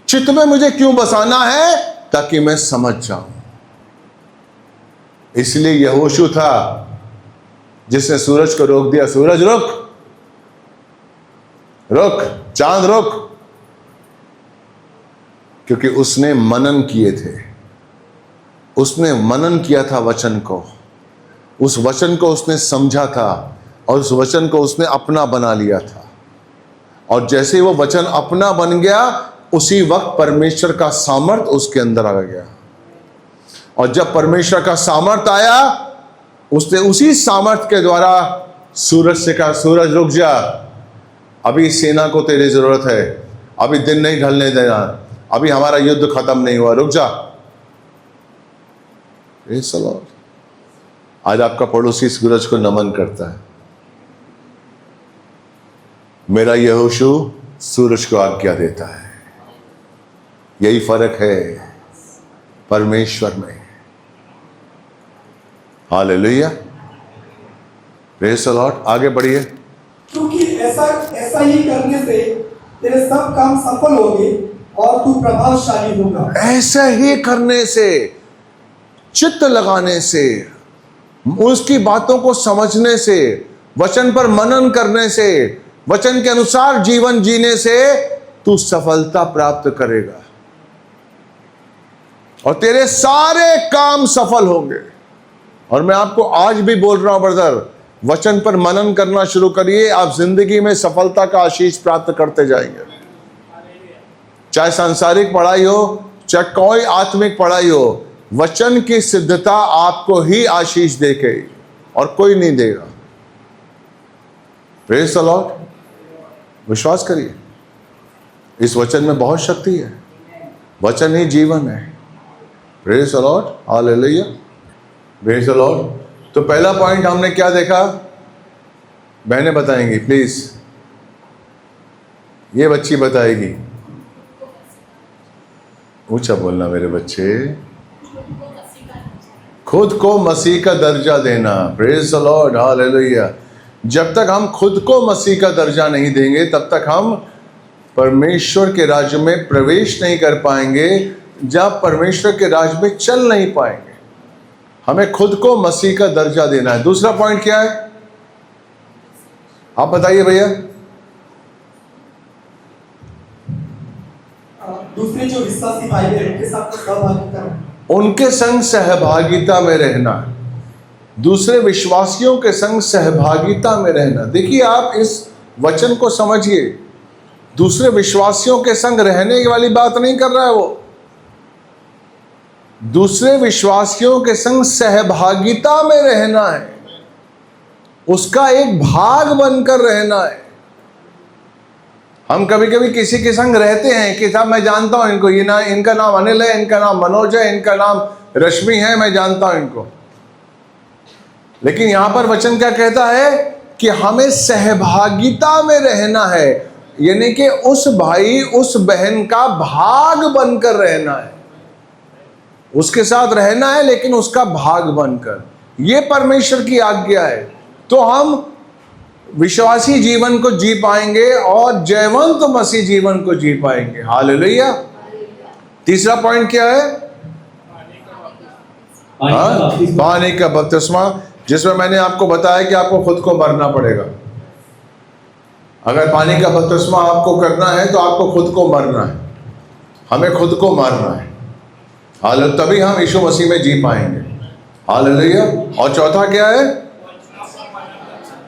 चित्त में मुझे क्यों बसाना है? ताकि मैं समझ जाऊं। इसलिए यहोशू था जिसने सूरज को रोक दिया, सूरज रुक, रुक, चांद रुक, क्योंकि उसने मनन किए थे, उसने मनन किया था वचन को, उस वचन को उसने समझा था और उस वचन को उसने अपना बना लिया था। और जैसे ही वो वचन अपना बन गया, उसी वक्त परमेश्वर का सामर्थ उसके अंदर आ गया। और जब परमेश्वर का सामर्थ आया, उसने उसी सामर्थ के द्वारा सूरज से कहा, सूरज रुक जा, अभी सेना को तेरी जरूरत है, अभी दिन नहीं ढलने देना, अभी हमारा युद्ध खत्म नहीं हुआ, रुक जा। आज आपका पड़ोसी सूरज को नमन करता है, मेरा यहोशू सूरज को आज्ञा देता है। यही फर्क है परमेश्वर में। Hallelujah, praise the Lord. आगे बढ़िए। क्योंकि ऐसा ही करने से तेरे सब काम सफल होंगे और तू प्रभावशाली होगा। ऐसा ही करने से, चित्त लगाने से, उसकी बातों को समझने से, वचन पर मनन करने से, वचन के अनुसार जीवन जीने से तू सफलता प्राप्त करेगा और तेरे सारे काम सफल होंगे। और मैं आपको आज भी बोल रहा हूं ब्रदर, वचन पर मनन करना शुरू करिए, आप जिंदगी में सफलता का आशीष प्राप्त करते जाएंगे। चाहे सांसारिक पढ़ाई हो, चाहे कोई आत्मिक पढ़ाई हो, वचन की सिद्धता आपको ही आशीष देगी और कोई नहीं देगा। Praise the Lord. विश्वास करिए, इस वचन में बहुत शक्ति है, वचन ही जीवन है। Praise the Lord, hallelujah, praise the Lord. तो पहला पॉइंट हमने क्या देखा? बहनें बताएंगी प्लीज, ये बच्ची बताएगी, ऊंचा बोलना मेरे बच्चे। खुद को मसीह का दर्जा देना। Praise the Lord, hallelujah. जब तक हम खुद को मसीह का दर्जा नहीं देंगे, तब तक हम परमेश्वर के राज्य में प्रवेश नहीं कर पाएंगे, जब परमेश्वर के राज्य में चल नहीं पाएंगे। हमें खुद को मसीह का दर्जा देना है। दूसरा पॉइंट क्या है, आप बताइए भैया। दूसरे जो विश्वासी भाई बहन उनके साथ सहभागिता, उनके संग सहभागिता में रहना, दूसरे विश्वासियों के संग सहभागिता में रहना। देखिए, आप इस वचन को समझिए, दूसरे विश्वासियों के संग रहने वाली बात नहीं कर रहा है वो, दूसरे विश्वासियों के संग सहभागिता में रहना है, उसका एक भाग बनकर रहना है। हम कभी कभी किसी के संग रहते हैं कि साहब मैं जानता हूं इनको, ये ना, इनका नाम अनिल है, इनका नाम मनोज है, इनका नाम रश्मि है, मैं जानता हूं इनको। लेकिन यहां पर वचन क्या कहता है कि हमें सहभागिता में रहना है, यानी कि उस भाई उस बहन का भाग बनकर रहना है, उसके साथ रहना है लेकिन उसका भाग बनकर। यह परमेश्वर की आज्ञा है, तो हम विश्वासी जीवन को जी पाएंगे और जयवंत मसीह जीवन को जी पाएंगे। हालेलुया। तीसरा पॉइंट क्या है? पानी का बपतिस्मा, जिसमें मैंने आपको बताया कि आपको खुद को मरना पड़ेगा। अगर पानी का बपतिस्मा आपको करना है तो आपको खुद को मरना है, हमें खुद को मारना है। हालेलुया, तभी हम यीशु मसीह में जी पाएंगे। हालेलुया। और चौथा क्या है?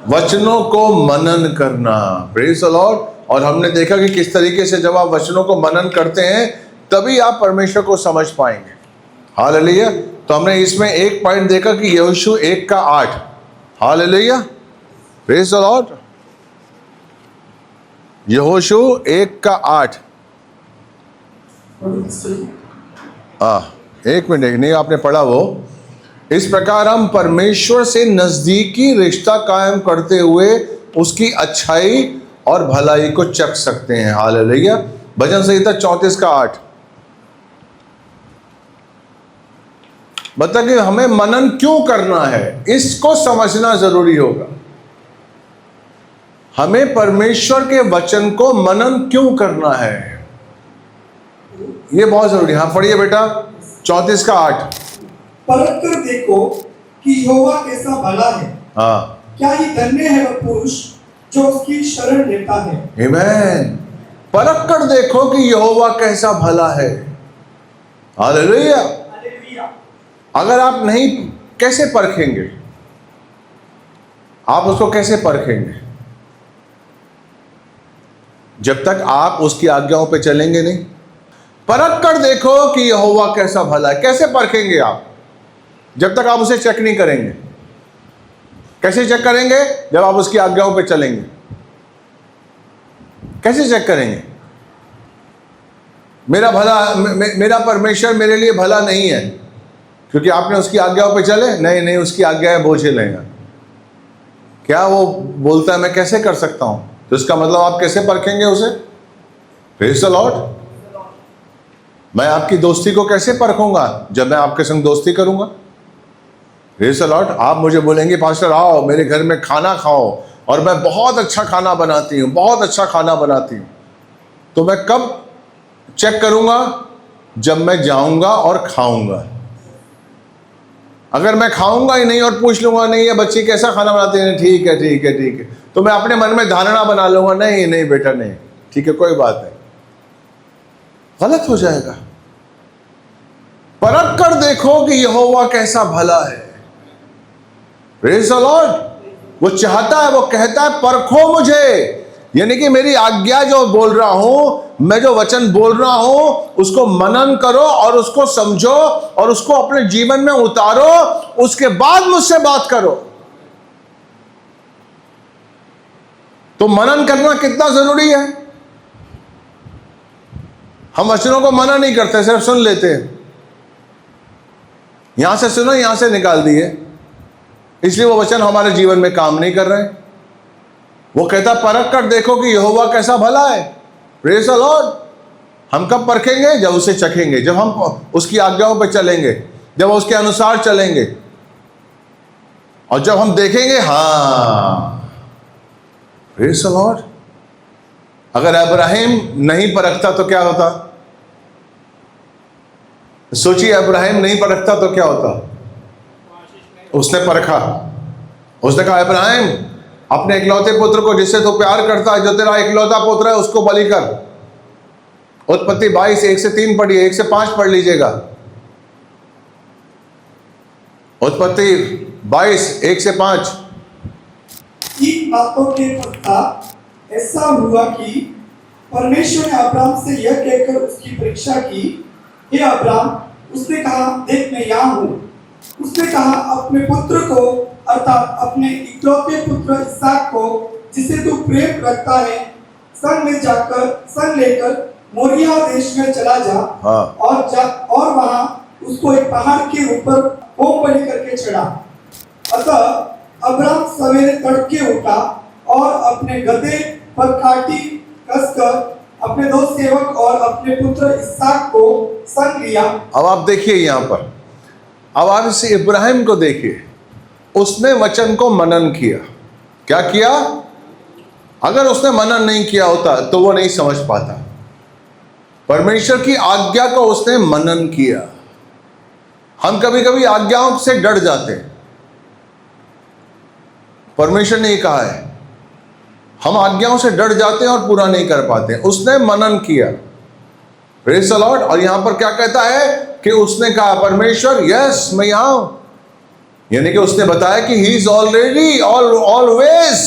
वचनों को मनन करना। Praise the Lord. और हमने देखा कि किस तरीके से जब आप वचनों को मनन करते हैं तभी आप परमेश्वर को समझ पाएंगे। हालेलुया। तो हमने इसमें एक पॉइंट देखा कि यहोशू 1:8। Hallelujah, praise the Lord. यहोशू 1:8। एक मिनट, नहीं आपने पढ़ा वो। इस प्रकार हम परमेश्वर से नजदीकी रिश्ता कायम करते हुए उसकी अच्छाई और भलाई को चख सकते हैं। हालेलुया। भजन संहिता 34:8। बता कि हमें मनन क्यों करना है, इसको समझना जरूरी होगा। हमें परमेश्वर के वचन को मनन क्यों करना है, ये बहुत जरूरी है। हाँ पढ़िए बेटा 34 का 8। परख कर देखो कि यहोवा कैसा भला है, हाँ क्या ही धन्य है वह पुरुष जो उसकी शरण लेता है। आमीन। परख कर देखो कि यहोवा कैसा भला है। हालेलुया। हालेलुया। अगर आप नहीं, कैसे परखेंगे आप उसको, कैसे परखेंगे? जब तक आप उसकी आज्ञाओं पे चलेंगे नहीं। परख कर देखो कि यहोवा कैसा भला है। कैसे परखेंगे आप? जब तक आप उसे चेक नहीं करेंगे। कैसे चेक करेंगे? जब आप उसकी आज्ञाओं पे चलेंगे। कैसे चेक करेंगे? मेरा भला, मेरा परमेश्वर मेरे लिए भला नहीं है क्योंकि आपने उसकी आज्ञाओं पे चले? नहीं नहीं, उसकी आज्ञाएं बोझे लेगा। क्या वो बोलता है मैं कैसे कर सकता हूं? तो इसका मतलब आप कैसे परखेंगे उसे? Praise the Lord. मैं आपकी दोस्ती को कैसे परखूंगा? जब मैं आपके संग दोस्ती करूंगा। Praise the Lord. आप मुझे बोलेंगे पास्टर आओ मेरे घर में खाना खाओ, और मैं बहुत अच्छा खाना बनाती हूँ, बहुत अच्छा खाना बनाती हूँ, तो मैं कब चेक करूंगा? जब मैं जाऊंगा और खाऊंगा। अगर मैं खाऊंगा ही नहीं और पूछ लूंगा नहीं ये बच्ची कैसा खाना बनाती है, ठीक है ठीक है ठीक है, तो मैं अपने मन में धारणा बना लूंगा नहीं नहीं बेटा नहीं, ठीक है कोई बात नहीं, गलत हो जाएगा। परख कर देखो कि यहोवा कैसा भला है। Praise the Lord. वो चाहता है, वो कहता है परखो मुझे, यानी कि मेरी आज्ञा जो बोल रहा हूं, मैं जो वचन बोल रहा हूं उसको मनन करो और उसको समझो और उसको अपने जीवन में उतारो, उसके बाद मुझसे बात करो। तो मनन करना कितना जरूरी है। हम वचनों को मनन नहीं करते, सिर्फ सुन लेते हैं। यहां से सुनो, यहां से निकाल दिए, इसलिए वो वचन हमारे जीवन में काम नहीं कर रहे हैं। वो कहता परख कर देखो कि यहोवा कैसा भला है। Praise the Lord. हम कब परखेंगे? जब उसे चखेंगे, जब हम उसकी आज्ञाओं पर चलेंगे, जब उसके अनुसार चलेंगे, और जब हम देखेंगे हाँ। Praise the Lord. अगर अब्राहिम नहीं परखता तो क्या होता? सोचिए, अब्राहिम नहीं परखता तो क्या होता? उसने परखा, उसने कहा अब्राहिम अपने इकलौते पुत्र को जिससे तो प्यार करता है, जो तेरा इकलौता पुत्र है, उसको बलि कर। उत्पत्ति 22 1 से 3 पढ़िए, 1 से 5 पढ़ लीजिएगा। उत्पत्ति 22 1 से 5। इन बातों के पश्चात ऐसा हुआ कि परमेश्वर ने अब्राम से यह कहकर उसकी परीक्षा की, हे अब्राम, उसने कहा देख मैं यहाँ हूँ। उसने कहा अपने पुत्र को, अर्थात अपने इकलौते पुत्र इसहाक को जिसे तू प्रेम रखता है, संग लेकर मोरिया देश में चला जा। हाँ। और वहां उसको एक पहाड़ के ऊपर होम बलि करके चढ़ा। अतः अब्राम सवेरे तड़के उठा और अपने गधे पर काटी कसकर अपने 2 सेवक और अपने पुत्र इसहाक को संग लिया। अब आप देखिए यहां पर, अब आप इस इब्राहिम को देखिए, उसने वचन को मनन किया। क्या किया? अगर उसने मनन नहीं किया होता तो वो नहीं समझ पाता। परमेश्वर की आज्ञा को उसने मनन किया। हम कभी कभी आज्ञाओं से डर जाते हैं। परमेश्वर ने कहा है, हम आज्ञाओं से डर जाते हैं और पूरा नहीं कर पाते। उसने मनन किया। Praise the Lord. और यहां पर क्या कहता है कि उसने कहा परमेश्वर यस मैं यहां हूं, यानी कि उसने बताया कि ही इज ऑलरेडी ऑलवेज,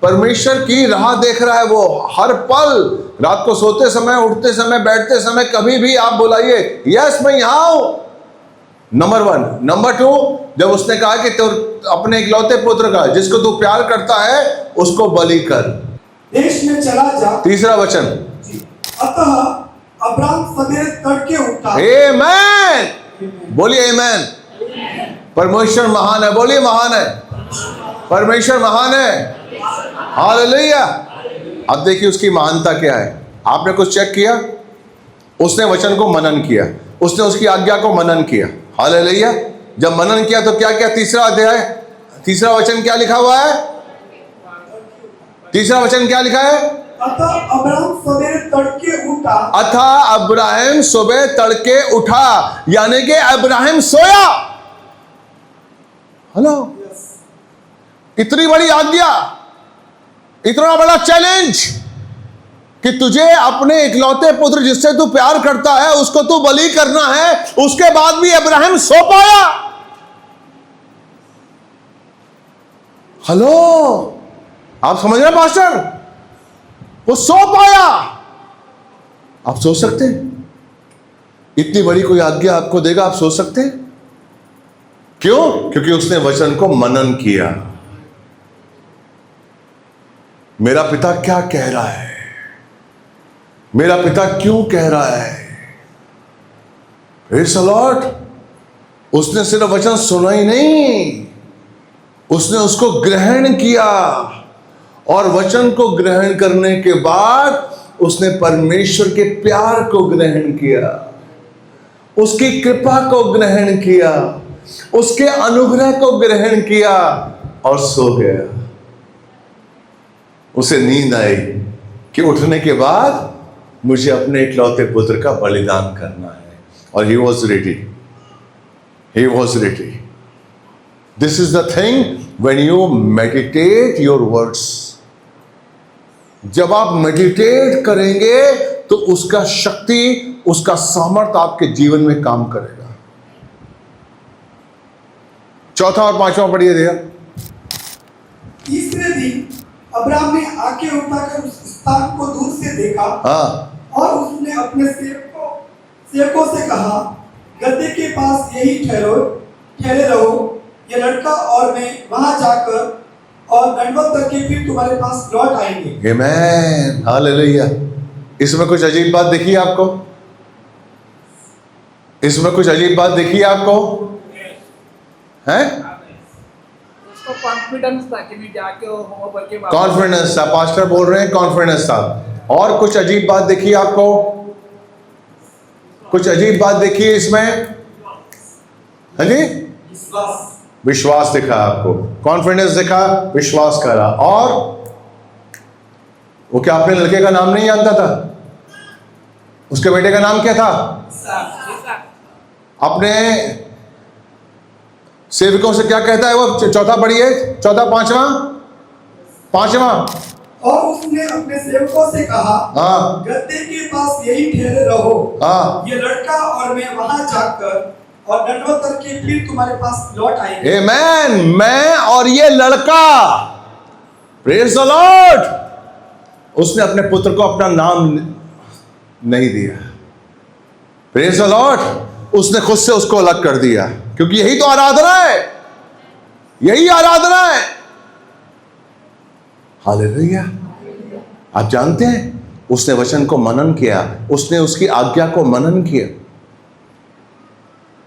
परमेश्वर की राह देख रहा है वो हर पल, रात को सोते समय, उठते समय, बैठते समय, कभी भी आप बुलाइए यस मैं यहां हूं। नंबर 1। नंबर 2, जब उसने कहा कि तू अपने इकलौते पुत्र का जिसको तू प्यार करता है उसको बलि कर, देश में चला जा। तीसरा वचन, अतः अब्राम सवेरे तड़के उठा। आमेन। बोलिए आमेन। परमेश्वर महान है, बोलिए महान है, परमेश्वर महान है। हालेलुया। अब देखिए उसकी महानता क्या है। आपने कुछ चेक किया? उसने वचन को मनन किया, उसने उसकी आज्ञा को मनन किया। हालेलुया। जब मनन किया तो क्या क्या, तीसरा अध्याय, तीसरा वचन क्या लिखा हुआ है? तीसरा वचन क्या लिखा है? अतः अब्राहम सवेरे तड़के उठा। अतः अब्राहम सुबह तड़के उठा, यानी कि अब्राहम सोया। हेलो, इतनी बड़ी आज्ञा, इतना बड़ा चैलेंज कि तुझे अपने इकलौते पुत्र जिससे तू प्यार करता है उसको तू बलि करना है, उसके बाद भी अब्राहम सो पाया। हेलो, आप समझ रहे हैं पास्टर? वो सो पाया। आप सोच सकते हैं? इतनी बड़ी कोई आज्ञा आपको देगा, आप सोच सकते हैं? क्यों? क्योंकि उसने वचन को मनन किया। मेरा पिता क्या कह रहा है, मेरा पिता क्यों कह रहा है? Praise the Lord. उसने सिर्फ वचन सुना ही नहीं, उसने उसको ग्रहण किया, और वचन को ग्रहण करने के बाद उसने परमेश्वर के प्यार को ग्रहण किया, उसकी कृपा को ग्रहण किया, उसके अनुग्रह को ग्रहण किया और सो गया। उसे नींद आई कि उठने के बाद मुझे अपने इकलौते पुत्र का बलिदान करना है, और he was ready, he was ready. This is the thing when you meditate your words. जब आप मेडिटेट करेंगे तो उसका शक्ति, उसका सामर्थ्य आपके जीवन में काम करेगा। चौथा और पांचवा पढ़िए दिया। तीसरे दिन अब्राहम ने आंखें उठाकर उस स्थान को दूर से देखा। हाँ, और उसने अपने सेवकों से कहा, गद्दे के पास यही ठहरे रहो, ये लड़का और मैं वहां जाकर और दंडवत करके फिर तुम्हारे पास लौट आएंगे। आमेन, हालेलुया। इसमें कुछ अजीब बात देखी आपको? इसमें कुछ अजीब बात देखी आपको? हैं? उसको कॉन्फिडेंस था कि मैं जाके वो बोल के कॉन्फिडेंस था, पास्टर बोल रहे हैं कॉन्फिडेंस था। और कुछ अजीब बात देखी आपको? कुछ अजीब बात देखी है इसमें? हाँ जी, विश्वास दिखा आपको, कॉन्फिडेंस दिखा, विश्वास करा। और वो क्या अपने लड़के का नाम नहीं जानता था? उसके बेटे का नाम क्या था? अपने सेवकों से क्या कहता है वो? चौथा पढ़िए, चौथा, पांचवा। और उसने अपने सेवकों से कहा, हाँ, गद्दे के पास यही ठहरे रहो, हाँ, ये लड़का और मैं वहां जाकर और दंडवत करके फिर तुम्हारे पास लौट आएंगे। आमेन। मैं और ये लड़का, प्रेज़ द लॉर्ड। उसने अपने पुत्र को अपना नाम नहीं दिया, प्रेज़ द लॉर्ड। उसने खुद से उसको अलग कर दिया, क्योंकि यही तो आराधना है, यही आराधना है। हालेलुया। आप जानते हैं, उसने वचन को मनन किया, उसने उसकी आज्ञा को मनन किया।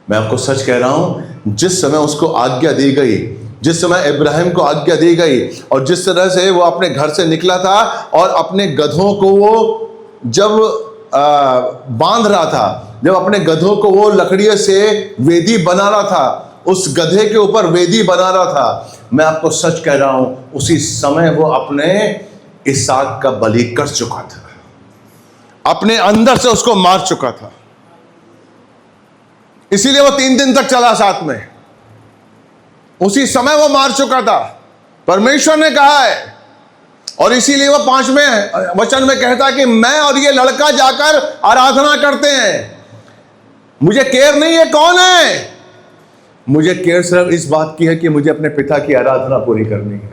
मैं आपको सच कह रहा हूं, जिस समय उसको आज्ञा दी गई, जिस समय इब्राहिम को आज्ञा दी गई, और जिस तरह से वो अपने घर से निकला था और अपने गधों को वो जब बांध रहा था, जब अपने गधों को वो लकड़ियों से वेदी बना रहा था, उस गधे के ऊपर वेदी बना रहा था, मैं आपको सच कह रहा हूं, उसी समय वो अपने इसहाक का बलि कर चुका था, अपने अंदर से उसको मार चुका था। इसीलिए वो 3 दिन तक चला साथ में, उसी समय वो मार चुका था। परमेश्वर ने कहा है, और इसीलिए वो 5वें वचन में कहता है कि मैं और ये लड़का जाकर आराधना करते हैं। मुझे केयर नहीं है कौन है, मुझे केयर सिर्फ इस बात की है कि मुझे अपने पिता की आराधना पूरी करनी है।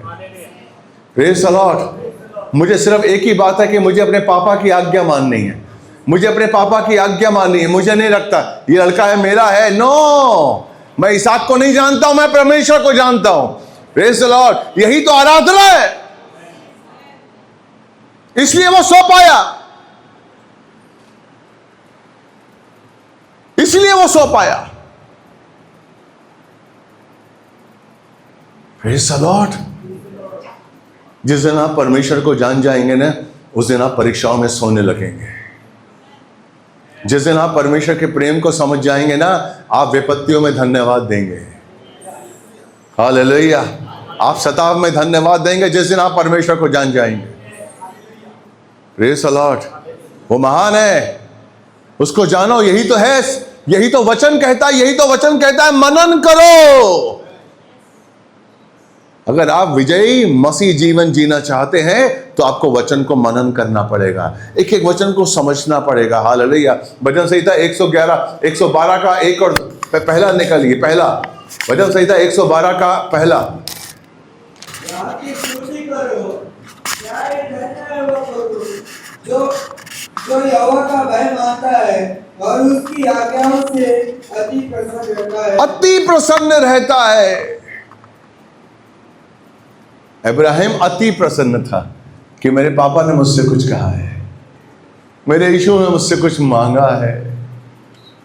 Praise the Lord. मुझे सिर्फ एक ही बात है कि मुझे अपने पापा की आज्ञा माननी है, मुझे अपने पापा की आज्ञा माननी है। मुझे नहीं लगता ये लड़का है मेरा है, नो, मैं इसहाक को नहीं जानता हूं, मैं परमेश्वर को जानता हूं। Praise the Lord. यही तो आराधना है, इसलिए वो सो पाया, इसलिए वो सो पाया। Praise the Lord. जिस दिन आप परमेश्वर को जान जाएंगे ना, उस दिन आप परीक्षाओं में सोने लगेंगे। जिस दिन आप परमेश्वर के प्रेम को समझ जाएंगे ना, आप विपत्तियों में धन्यवाद देंगे। हालेलुया। आप सताव में धन्यवाद देंगे जिस दिन आप परमेश्वर को जान जाएंगे। Praise the Lord. वो महान है, उसको जानो। यही तो है, यही तो वचन कहता है, यही तो वचन कहता है, मनन करो। अगर आप विजयी मसीह जीवन जीना चाहते हैं तो आपको वचन को मनन करना पड़ेगा, एक एक वचन को समझना पड़ेगा। हालेलुया। भजन संहिता 112 का एक और पहला निकालिए। पहला भजन संहिता 112 का पहला। आपकी स्तुति करो, क्या ये धन्य है वो पुरुष जो यहोवा का भय मानता है और उसकी आज्ञाओं से अति प्रसन्न रहता है। अति प्रसन्न रहता है। इब्राहिम अति प्रसन्न था कि मेरे पापा ने मुझसे कुछ कहा है, मेरे यीशु ने मुझसे कुछ मांगा है।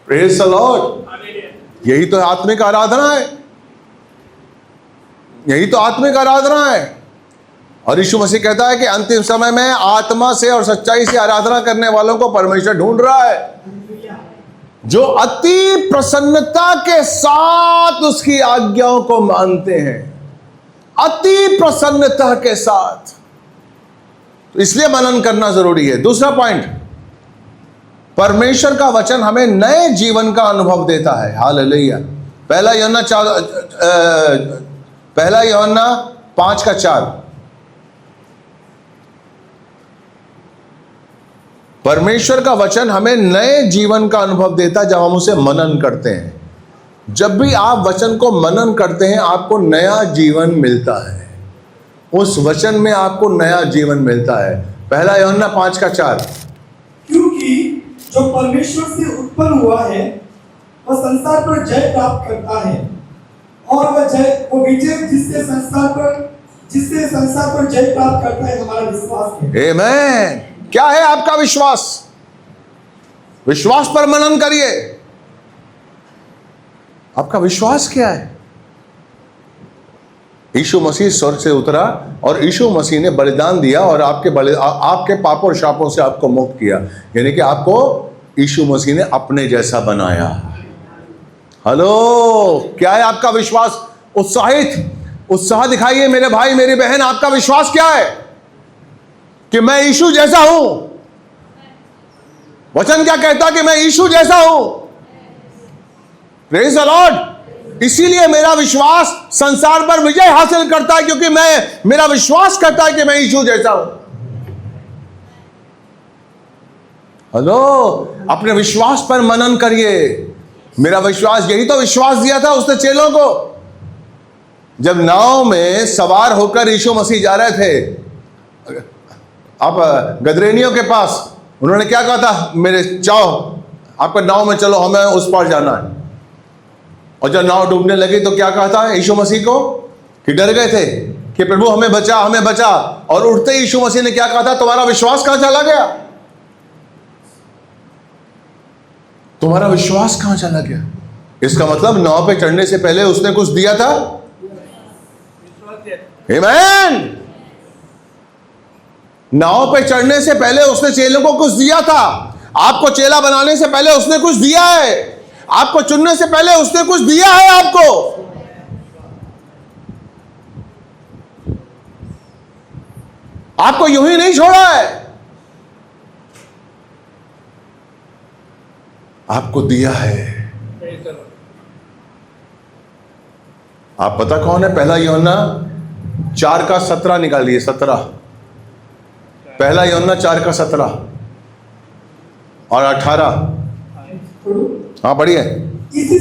Praise the Lord. यही तो आत्मिक आराधना है, यही तो आत्मिक आराधना है। और यीशु मसीह कहता है कि अंतिम समय में आत्मा से और सच्चाई से आराधना करने वालों को परमेश्वर ढूंढ रहा है, जो अति प्रसन्नता के साथ उसकी आज्ञाओं को मानते हैं, अति प्रसन्नता के साथ। तो इसलिए मनन करना जरूरी है। दूसरा पॉइंट, परमेश्वर का वचन हमें नए जीवन का अनुभव देता है। हालेलुया। पहला यूहन्ना 5:4। परमेश्वर का वचन हमें नए जीवन का अनुभव देता है जब हम उसे मनन करते हैं। जब भी आप वचन को मनन करते हैं, आपको नया जीवन मिलता है। उस वचन में आपको नया जीवन मिलता है। पहला यूहन्ना 5:4। क्योंकि जो परमेश्वर से उत्पन्न हुआ है वह संसार पर जय प्राप्त करता है, और वो विजय जिससे संसार पर जय प्राप्त करता है हमारा विश्वास है। आमीन। क्या है आपका विश्वास? विश्वास पर मनन करिए। आपका विश्वास क्या है? यीशु मसीह स्वर्ग से उतरा और यीशु मसीह ने बलिदान दिया और आपके पापों और शापों से आपको मुक्त किया। यानी कि आपको यीशु मसीह ने अपने जैसा बनाया। हेलो, क्या है आपका विश्वास? उत्साह दिखाइए मेरे भाई मेरी बहन। आपका विश्वास क्या है? कि मैं यीशु जैसा हूं। वचन क्या कहता कि मैं यीशु जैसा हूं? Praise the Lord. इसीलिए मेरा विश्वास संसार पर विजय हासिल करता है, क्योंकि मेरा विश्वास करता है कि मैं यीशु जैसा हूं। हेलो, अपने विश्वास पर मनन करिए। मेरा विश्वास, यही तो विश्वास दिया था उसने चेलों को। जब नाव में सवार होकर यीशु मसीह जा रहे थे आप गदरेनियों के पास, उन्होंने क्या कहा था? मेरे जाओ, आपका नाव में चलो, हमें उस पार जाना है। और जब नाव डूबने लगी तो क्या कहा था यीशु मसीह को? कि डर गए थे कि प्रभु हमें बचा, हमें बचा। और उठते ही यीशु मसीह ने क्या कहा था? तुम्हारा विश्वास कहां चला गया? तुम्हारा विश्वास कहां चला गया? इसका मतलब नाव पे चढ़ने से पहले उसने कुछ दिया था। आमीन। नाव पे चढ़ने से पहले उसने चेलों को कुछ दिया था। आपको चेला बनाने से पहले उसने कुछ दिया है। आपको चुनने से पहले उसने कुछ दिया है आपको। आपको यूं ही नहीं छोड़ा है, आपको दिया है। आप पता कौन है? पहला यूहन्ना 4:17 निकालिए। 17। पहला यूहन्ना 4:17 और 18। हाँ बढ़िए। इसी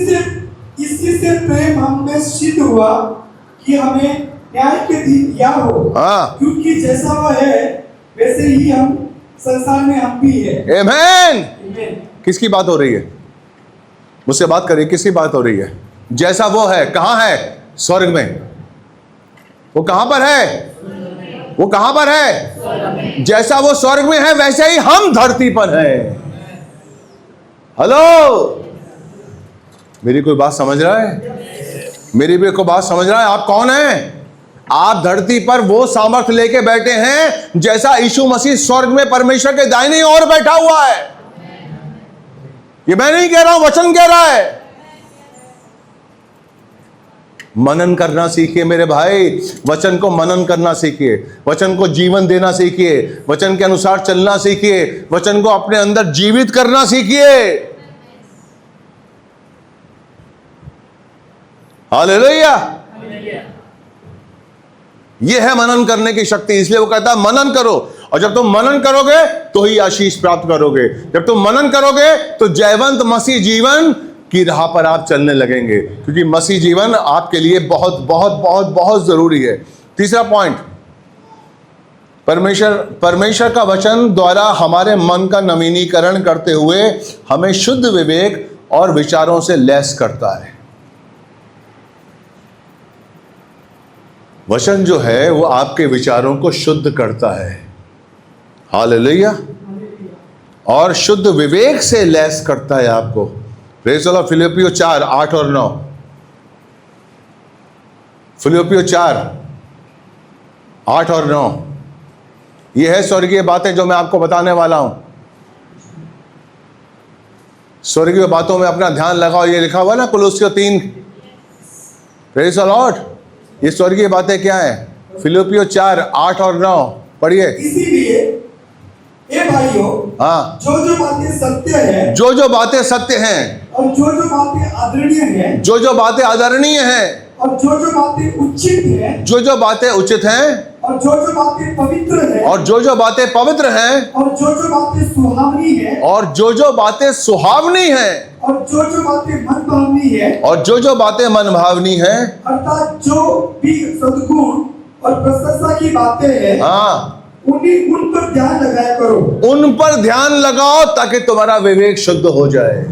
से प्रेम हम में सिद्ध हुआ कि हमें न्याय के दिन या हो। हाँ, क्योंकि जैसा वह है वैसे ही हम संसार में हम भी है। आमीन। आमीन। किसकी बात हो रही है? मुझसे बात करिए। किसकी बात हो रही है? जैसा वो है। कहां है? स्वर्ग में। वो कहां पर है? वो कहां पर है? जैसा वो स्वर्ग में है वैसे ही हम धरती पर हैं। हेलो, मेरी कोई बात समझ रहा है? मेरी भी कोई बात समझ रहा है? आप कौन हैं? आप धरती पर वो सामर्थ्य लेके बैठे हैं जैसा यीशु मसीह स्वर्ग में परमेश्वर के दाहिनी ओर बैठा हुआ है। ये मैं नहीं कह रहा हूं, वचन कह रहा है। मनन करना सीखिए मेरे भाई, वचन को मनन करना सीखिए, वचन को जीवन देना सीखिए, वचन के अनुसार चलना सीखिए, वचन को अपने अंदर जीवित करना सीखिए। हालेलुया। यह है मनन करने की शक्ति। इसलिए वो कहता है मनन करो, और जब तुम मनन करोगे तो ही आशीष प्राप्त करोगे। जब तुम मनन करोगे तो जयवंत मसीह जीवन की राह पर आप चलने लगेंगे, क्योंकि मसीह जीवन आपके लिए बहुत बहुत बहुत बहुत जरूरी है। तीसरा पॉइंट, परमेश्वर का वचन द्वारा हमारे मन का नवीनीकरण करते हुए हमें शुद्ध विवेक और विचारों से लैस करता है। वचन जो है वो आपके विचारों को शुद्ध करता है। हालेलुया। और शुद्ध विवेक से लैस करता है आपको। Praise the Lord. फिलिप्पियों 4 8 और 9, फिलिप्पियों 4 8 और 9, ये है स्वर्गीय बातें जो मैं आपको बताने वाला हूं। स्वर्गीय बातों में अपना ध्यान लगाओ, ये लिखा हुआ ना कुलुस्सियों 3। Praise the Lord. ये स्वर्गीय बातें क्या है? फिलिप्पियों 4 8 और 9 पढ़िए। इसीलिए हे भाइयों, हाँ, जो बातें सत्य है, जो बातें सत्य हैं, और जो बातें आदरणीय हैं, जो बातें आदरणीय हैं, और जो बातें उचित हैं, जो बातें उचित हैं, और जो बातें पवित्र हैं, और जो बातें पवित्र हैं, और जो बातें सुहावनी हैं, और जो बातें सुहावनी हैं, और जो बातें मनभावनी है, और जो बातें मनभावनी हैं, अर्थात जो भी सद्गुण और प्रशंसा की बातें हैं, हाँ, उन पर ध्यान लगाया करो। उन पर ध्यान लगाओ ताकि तुम्हारा विवेक शुद्ध हो जाए।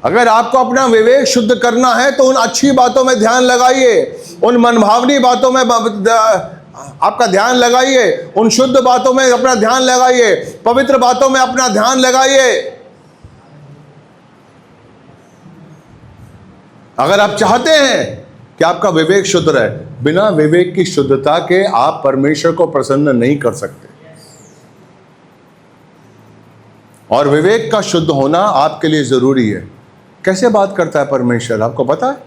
अगर आपको अपना विवेक शुद्ध करना है तो उन अच्छी बातों में ध्यान लगाइए, उन मनभावनी बातों में आपका ध्यान लगाइए, उन शुद्ध बातों में अपना ध्यान लगाइए, पवित्र बातों में अपना ध्यान लगाइए। अगर आप चाहते हैं कि आपका विवेक शुद्ध रहे, बिना विवेक की शुद्धता के आप परमेश्वर को प्रसन्न नहीं कर सकते। और विवेक का शुद्ध होना आपके लिए जरूरी है। कैसे बात करता है परमेश्वर, आपको पता है?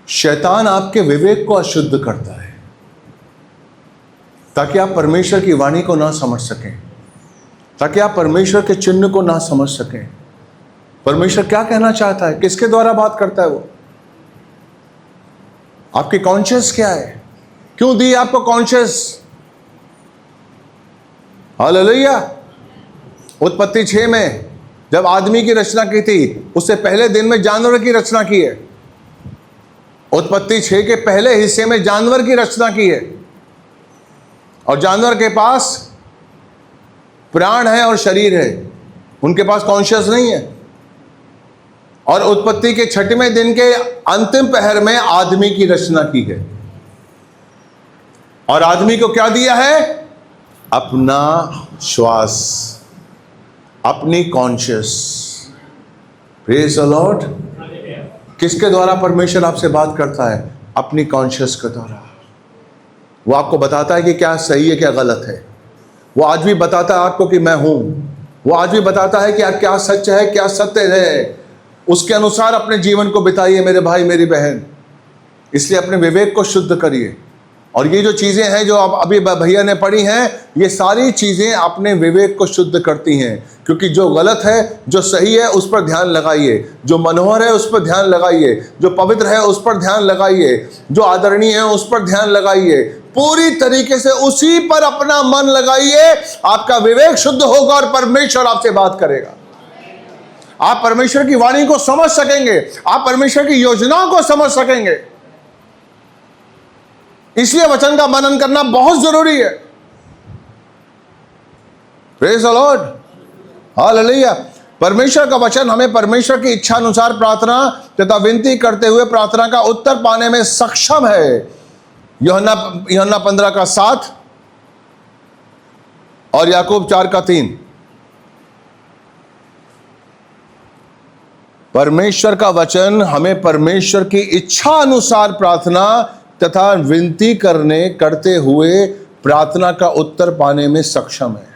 शैतान आपके विवेक को अशुद्ध करता है ताकि आप परमेश्वर की वाणी को ना समझ सकें, ताकि आप परमेश्वर के चिन्ह को ना समझ सकें। परमेश्वर क्या कहना चाहता है, किसके द्वारा बात करता है वो? आपकी कॉन्शियस क्या है? क्यों दी आपको कॉन्शियस? हालेलुया। उत्पत्ति 6 में जब आदमी की रचना की थी, उससे पहले दिन में जानवर की रचना की है। उत्पत्ति 6 के पहले हिस्से में जानवर की रचना की है, और जानवर के पास प्राण है और शरीर है, उनके पास कॉन्शियस नहीं है। और उत्पत्ति के 6वें दिन के अंतिम पहर में आदमी की रचना की है, और आदमी को क्या दिया है? अपना श्वास, अपनी कॉन्शियस। Praise the Lord. किसके द्वारा परमेश्वर आपसे बात करता है? अपनी कॉन्शियस के द्वारा। वो आपको बताता है कि क्या सही है, क्या गलत है। वो आज भी बताता है आपको कि मैं हूं। वो आज भी बताता है कि क्या सच है, क्या सत्य है। उसके अनुसार अपने जीवन को बिताइए मेरे भाई, मेरी बहन। इसलिए अपने विवेक को शुद्ध करिए। और ये जो चीज़ें हैं जो आप अभी भैया ने पढ़ी हैं, ये सारी चीज़ें अपने विवेक को शुद्ध करती हैं। क्योंकि जो गलत है, जो सही है, उस पर ध्यान लगाइए। जो मनोहर है उस पर ध्यान लगाइए, जो पवित्र है उस पर ध्यान लगाइए, जो आदरणीय है उस पर ध्यान लगाइए। पूरी तरीके से उसी पर अपना मन लगाइए। आपका विवेक शुद्ध होगा और परमेश्वर आपसे बात करेगा। आप परमेश्वर की वाणी को समझ सकेंगे, आप परमेश्वर की योजनाओं को समझ सकेंगे। इसलिए वचन का मनन करना बहुत जरूरी है। Praise the Lord. हालेलुया। परमेश्वर का वचन हमें परमेश्वर की इच्छा अनुसार प्रार्थना तथा विनती करते हुए प्रार्थना का उत्तर पाने में सक्षम है। यूहन्ना 15 का 7 और याकूब 4 का 3। परमेश्वर का वचन हमें परमेश्वर की इच्छा अनुसार प्रार्थना तथा विनती करते हुए प्रार्थना का उत्तर पाने में सक्षम है।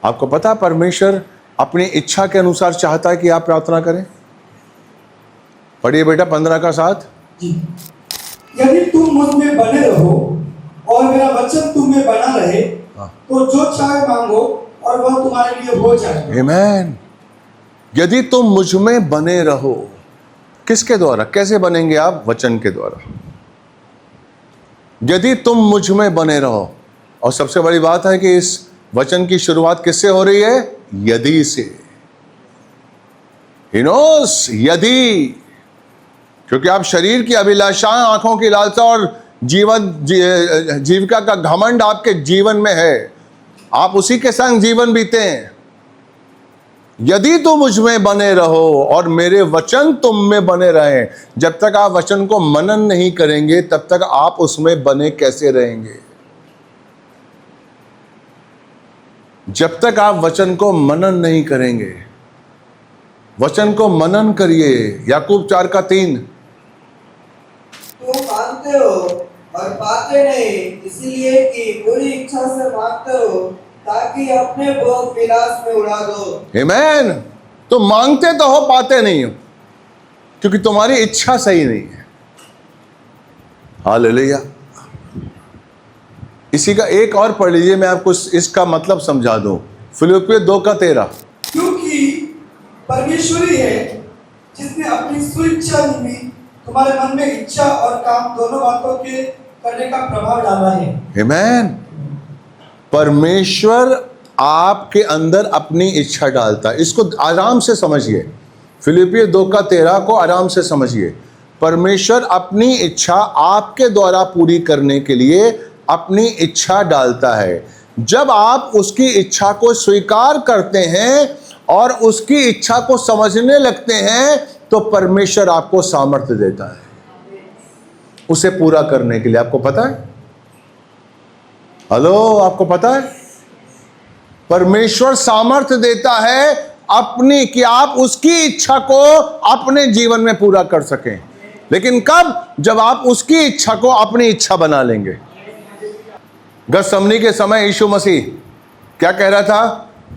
आपको पता है परमेश्वर अपनी इच्छा के अनुसार चाहता है कि आप प्रार्थना करें। पढ़िए बेटा 15 का 7। जी। यदि तुम मुझ में बने रहो और मेरा वचन तुम में बना रहे हाँ। तो जो चाहे मांगो और वह तुम्हारे लिए हो जाए। आमीन। यदि तुम मुझ में बने रहो, किसके द्वारा, कैसे बनेंगे आप? वचन के द्वारा। यदि तुम मुझ में बने रहो, और सबसे बड़ी बात है कि इस वचन की शुरुआत किससे हो रही है? यदि से। He knows, यदि, क्योंकि आप शरीर की अभिलाषा, आंखों की लालसा और जीविका का घमंड आपके जीवन में है, आप उसी के संग जीवन बीते हैं। यदि तुम मुझ में बने रहो और मेरे वचन तुम में बने रहें, जब तक आप वचन को मनन नहीं करेंगे तब तक आप उसमें बने कैसे रहेंगे? जब तक आप वचन को मनन नहीं करेंगे। वचन को मनन करिए। याकूब 4 का 3। तुम मांगते हो और पाते नहीं, इसलिए कि बुरी इच्छा से मांगते हो ताकि अपने भोग विलास में उड़ा दो। आमीन। तो मांगते तो हो, पाते नहीं हो, क्योंकि तुम्हारी इच्छा सही नहीं है। हालेलुया। इसी का एक और पढ़ लीजिए, मैं आपको इसका मतलब समझा दूं। फिलिप्पियों 2 का 13। क्योंकि परमेश्वर ही है जिसने अपनी स्वेच्छा निमित्त तुम्हारे मन में इच्छा और काम दोनों बातों के करने का प्रभाव डाला है। आमीन। परमेश्वर आपके अंदर अपनी इच्छा डालता है। इसको आराम से समझिए। फिलिप्पियों 2 का 13 को आराम से समझिए। परमेश्वर अपनी इच्छा आपके द्वारा पूरी करने के लिए अपनी इच्छा डालता है। जब आप उसकी इच्छा को स्वीकार करते हैं और उसकी इच्छा को समझने लगते हैं तो परमेश्वर आपको सामर्थ्य देता है उसे पूरा करने के लिए। आपको पता है? हेलो, आपको पता है? परमेश्वर सामर्थ्य देता है अपनी, कि आप उसकी इच्छा को अपने जीवन में पूरा कर सकें। लेकिन कब? जब आप उसकी इच्छा को अपनी इच्छा बना लेंगे। गतसमनी के समय यीशु मसीह क्या कह रहा था?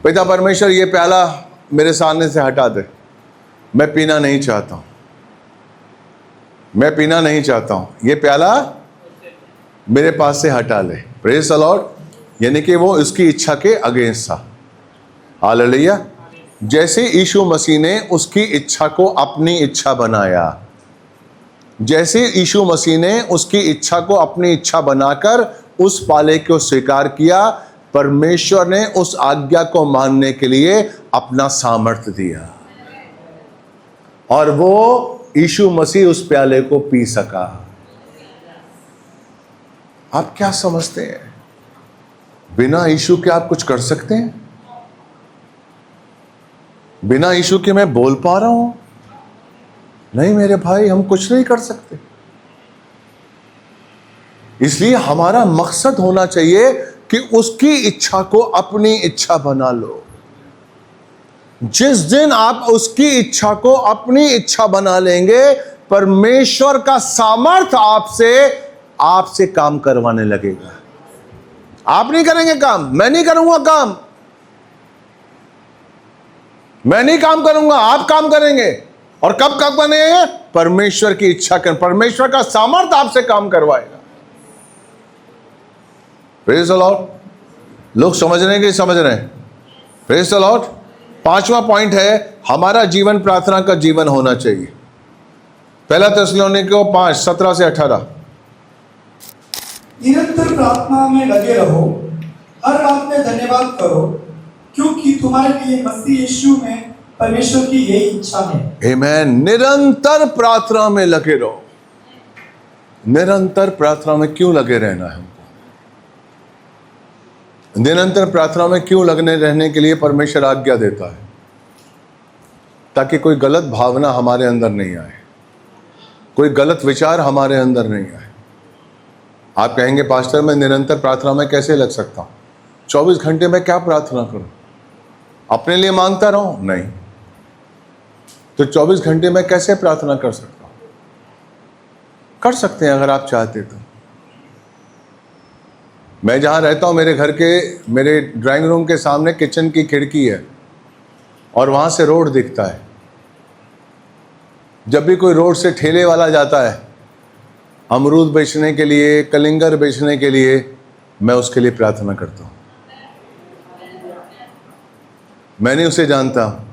पिता परमेश्वर, ये प्याला मेरे सामने से हटा दे, मैं पीना नहीं चाहता हूं, मैं पीना नहीं चाहता हूं, ये प्याला मेरे पास से हटा ले। Praise the Lord. यानी कि वो उसकी इच्छा के अगेंस्ट था। हालेलुया। जैसे यीशु मसीह ने उसकी इच्छा को अपनी इच्छा बनाया, जैसे यीशु मसीह ने उसकी इच्छा को अपनी इच्छा बनाकर उस पाले को स्वीकार किया, परमेश्वर ने उस आज्ञा को मानने के लिए अपना सामर्थ्य दिया और वो यीशु मसीह उस प्याले को पी सका। आप क्या समझते हैं? बिना यीशु के आप कुछ कर सकते हैं? बिना यीशु के मैं बोल पा रहा हूं? नहीं मेरे भाई, हम कुछ नहीं कर सकते। इसलिए हमारा मकसद होना चाहिए कि उसकी इच्छा को अपनी इच्छा बना लो। जिस दिन आप उसकी इच्छा को अपनी इच्छा बना लेंगे, परमेश्वर का सामर्थ्य आपसे काम करवाने लगेगा। आप नहीं करेंगे काम, मैं नहीं करूंगा काम, मैं नहीं काम करूंगा, आप काम करेंगे। और कब बनेंगे? परमेश्वर की इच्छा कर, परमेश्वर का सामर्थ्य आपसे काम करवाएगा। Praise the Lord. लोग समझ रहे हैं कि समझ रहे हैं? Praise the Lord. 5वां पॉइंट है, हमारा जीवन प्रार्थना का जीवन होना चाहिए। पहला थिस्सलुनीकियों 5 17 से 18। निरंतर प्रार्थना में लगे रहो, हर बात में धन्यवाद करो, क्योंकि तुम्हारे लिए मसीह यीशु में परमेश्वर की यही इच्छा है। आमीन। निरंतर प्रार्थना में लगे रहो। निरंतर प्रार्थना में क्यों लगे रहना है हमको? निरंतर प्रार्थना में क्यों लगने रहने के लिए परमेश्वर आज्ञा देता है? ताकि कोई गलत भावना हमारे अंदर नहीं आए, कोई गलत विचार हमारे अंदर नहीं आए। आप कहेंगे पास्टर मैं निरंतर प्रार्थना में कैसे लग सकता हूं? 24 घंटे में क्या प्रार्थना करूं? अपने लिए मांगता रहूं? नहीं। तो 24 घंटे में कैसे प्रार्थना कर सकता हूं? कर सकते हैं अगर आप चाहते तो। मैं जहाँ रहता हूँ मेरे ड्राइंग रूम के सामने किचन की खिड़की है और वहाँ से रोड दिखता है। जब भी कोई रोड से ठेले वाला जाता है अमरूद बेचने के लिए, कलिंगर बेचने के लिए, मैं उसके लिए प्रार्थना करता हूँ। मैं नहीं उसे जानता,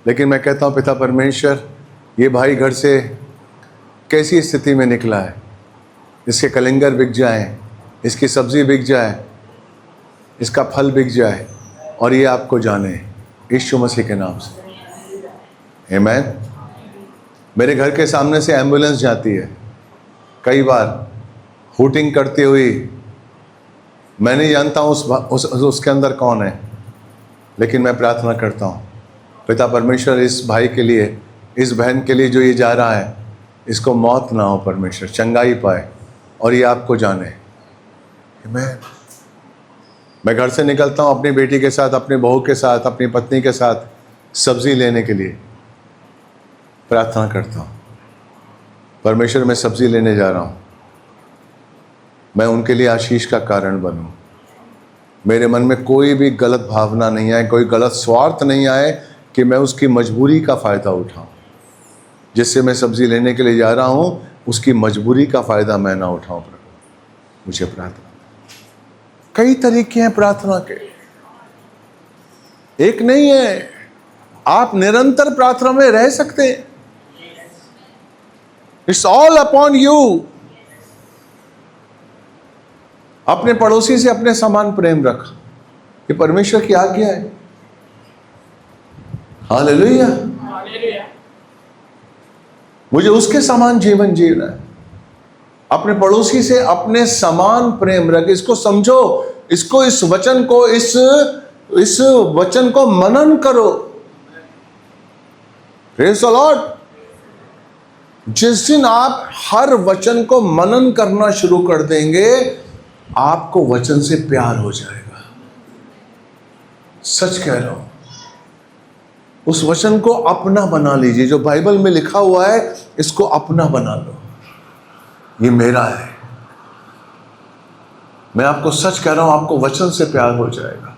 लेकिन मैं कहता हूँ पिता परमेश्वर, ये भाई घर से कैसी स्थिति में निकला है, इसके कलिंगर बिक जाएं, इसकी सब्जी बिक जाए, इसका फल बिक जाए और ये आपको जाने, यीशु मसीह के नाम से। आमीन। मेरे घर के सामने से एम्बुलेंस जाती है, कई बार हूटिंग करती हुई। मैं नहीं जानता हूँ उसके अंदर कौन है, लेकिन मैं प्रार्थना करता हूँ पिता परमेश्वर, इस भाई के लिए, इस बहन के लिए जो ये जा रहा है, इसको मौत ना हो परमेश्वर, चंगाई पाए और ये आपको जाने। मैं घर से निकलता हूँ अपनी बेटी के साथ, अपनी बहू के साथ, अपनी पत्नी के साथ सब्जी लेने के लिए, प्रार्थना करता हूँ परमेश्वर मैं सब्जी लेने जा रहा हूँ, मैं उनके लिए आशीष का कारण बनूं। मेरे मन में कोई भी गलत भावना नहीं आए, कोई गलत स्वार्थ नहीं आए कि मैं उसकी मजबूरी का फ़ायदा उठाऊं। जिससे मैं सब्जी लेने के लिए जा रहा हूँ उसकी मजबूरी का फ़ायदा मैं ना उठाऊं। प्रभु मुझे प्रार्थना, कई तरीके हैं प्रार्थना के, एक नहीं है। आप निरंतर प्रार्थना में रह सकते हैं। It's all upon you. अपने पड़ोसी से अपने समान प्रेम रख, ये परमेश्वर की आज्ञा है। हालेलुया। मुझे उसके समान जीवन जीना है। अपने पड़ोसी से अपने समान प्रेम रख। इसको समझो, इसको, इस वचन को, इस वचन को मनन करो। Praise the Lord. जिस दिन आप हर वचन को मनन करना शुरू कर देंगे, आपको वचन से प्यार हो जाएगा। सच कह रहा हूं। उस वचन को अपना बना लीजिए। जो बाइबल में लिखा हुआ है, इसको अपना बना लो। ये मेरा है। मैं आपको सच कह रहा हूं, आपको वचन से प्यार हो जाएगा।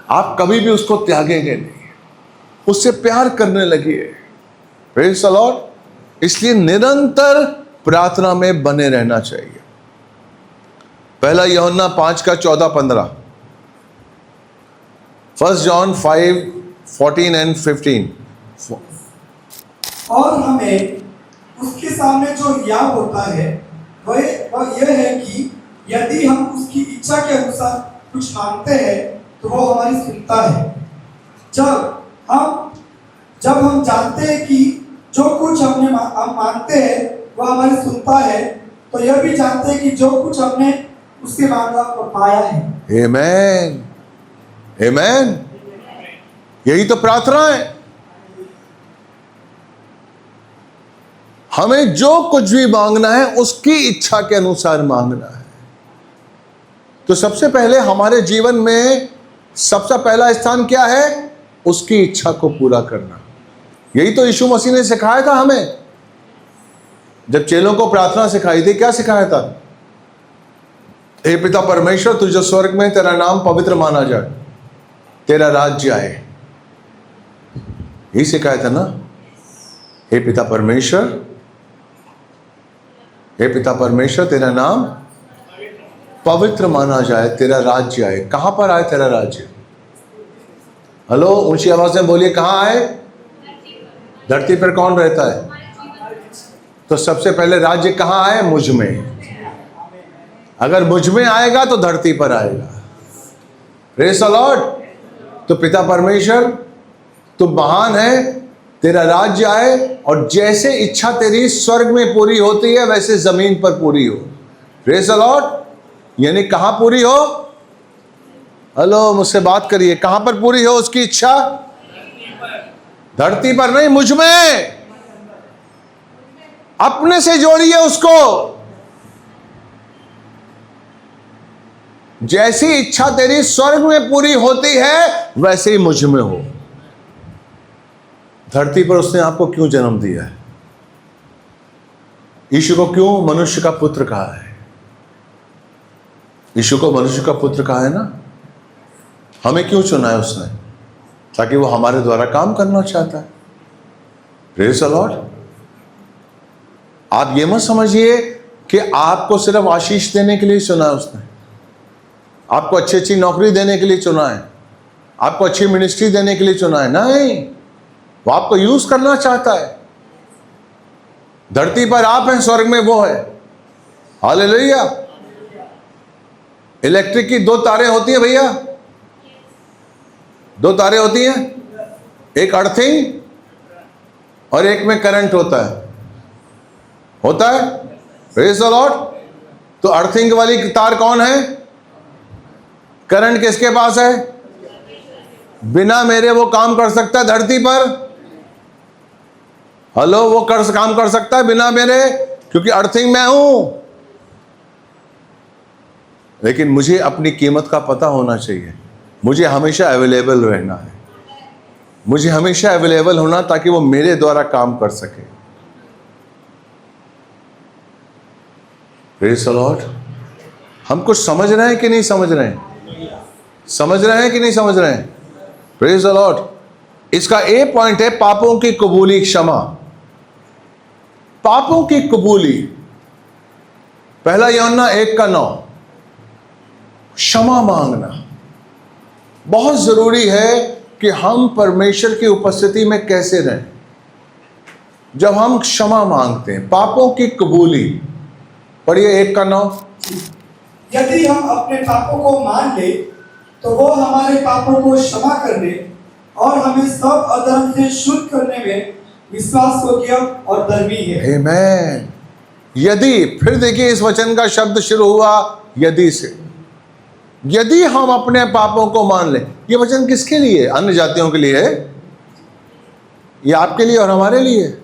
आप कभी भी उसको त्यागेंगे नहीं, उससे प्यार करने लगिए। Praise the Lord. इसलिए निरंतर प्रार्थना में बने रहना चाहिए। पहला यूहन्ना 5:14-15, 1 John 5:14 and 15। और हमें उसके सामने जो याद होता है वह यह है कि यदि हम उसकी इच्छा के अनुसार कुछ मांगते हैं तो वो हमारी सुनता है। जब हम जानते हैं कि जो कुछ हम मांगते हैं वह हमारी सुनता है, तो यह भी जानते हैं कि जो कुछ हमने उससे मांगा वो पाया है। आमेन, आमेन। यही तो प्रार्थना है। हमें जो कुछ भी मांगना है उसकी इच्छा के अनुसार मांगना है। तो सबसे पहले हमारे जीवन में सबसे पहला स्थान क्या है? उसकी इच्छा को पूरा करना। यही तो यीशु मसीह ने सिखाया था हमें। जब चेलों को प्रार्थना सिखाई थी, क्या सिखाया था? हे पिता परमेश्वर, तुझे स्वर्ग में तेरा नाम पवित्र माना जाए, तेरा राज्य आए। यही सिखाया था ना। हे पिता परमेश्वर, हे पिता परमेश्वर, तेरा नाम पवित्र माना जाए, तेरा राज्य आए। कहां पर आए तेरा राज्य? हेलो, ऊंची आवाज में बोलिए, कहां आए? धरती पर कौन रहता है? तो सबसे पहले राज्य कहां आए? मुझ में। अगर मुझ में आएगा तो धरती पर आएगा। Praise the Lord. तो पिता परमेश्वर, तू महान है, तेरा राज्य आए और जैसे इच्छा तेरी स्वर्ग में पूरी होती है वैसे जमीन पर पूरी हो। Praise the Lord. यानी कहां पूरी हो? हेलो, मुझसे बात करिए। कहां पर पूरी हो उसकी इच्छा? धरती पर नहीं, मुझ में। अपने से जोड़िए उसको। जैसी इच्छा तेरी स्वर्ग में पूरी होती है वैसे ही मुझ में हो। धरती पर उसने आपको क्यों जन्म दिया है? यीशु को क्यों मनुष्य का पुत्र कहा है? यीशु को मनुष्य का पुत्र कहा है ना। हमें क्यों चुना है उसने? ताकि वो हमारे द्वारा काम करना चाहता है। Praise the Lord. आप ये मत समझिए कि आपको सिर्फ आशीष देने के लिए चुना है उसने, आपको अच्छी अच्छी नौकरी देने के लिए चुना है, आपको अच्छी मिनिस्ट्री देने के लिए चुना है। नहीं, वो आपको यूज करना चाहता है। धरती पर आप हैं, स्वर्ग में वो है। हालेलुया। इलेक्ट्रिक की 2 तारें होती हैं भैया, 2 तारें होती हैं, एक अर्थिंग और एक में करंट होता है। Praise the Lord. तो अर्थिंग वाली तार कौन है? करंट किसके पास है? बिना मेरे वो काम कर सकता है धरती पर। हेलो, वो काम कर सकता है बिना मेरे, क्योंकि अर्थिंग मैं हूं। लेकिन मुझे अपनी कीमत का पता होना चाहिए। मुझे हमेशा अवेलेबल रहना है, मुझे हमेशा अवेलेबल होना, ताकि वो मेरे द्वारा काम कर सके। Praise the Lord. हम कुछ समझ रहे हैं कि नहीं समझ रहे हैं? समझ रहे हैं कि नहीं समझ रहे हैं? Praise the Lord. इसका ए पॉइंट है पापों की कबूली, क्षमा। पापों की कबूली, 1 यूहन्ना 1:9। क्षमा मांगना बहुत जरूरी है कि हम परमेश्वर की उपस्थिति में कैसे रहें। जब हम क्षमा मांगते हैं, पापों की कबूली, पढ़िए 1:9। यदि हम अपने पापों को मान ले तो वो हमारे पापों को क्षमा करने और हमें सब अधर्म से शुद्ध करने में विश्वास योग्य और धर्मी है। आमेन। यदि, फिर देखिए इस वचन का शब्द शुरू हुआ यदि से। यदि हम अपने पापों को मान लें, ये वचन किसके लिए? अन्य जातियों के लिए है, ये आपके लिए और हमारे लिए।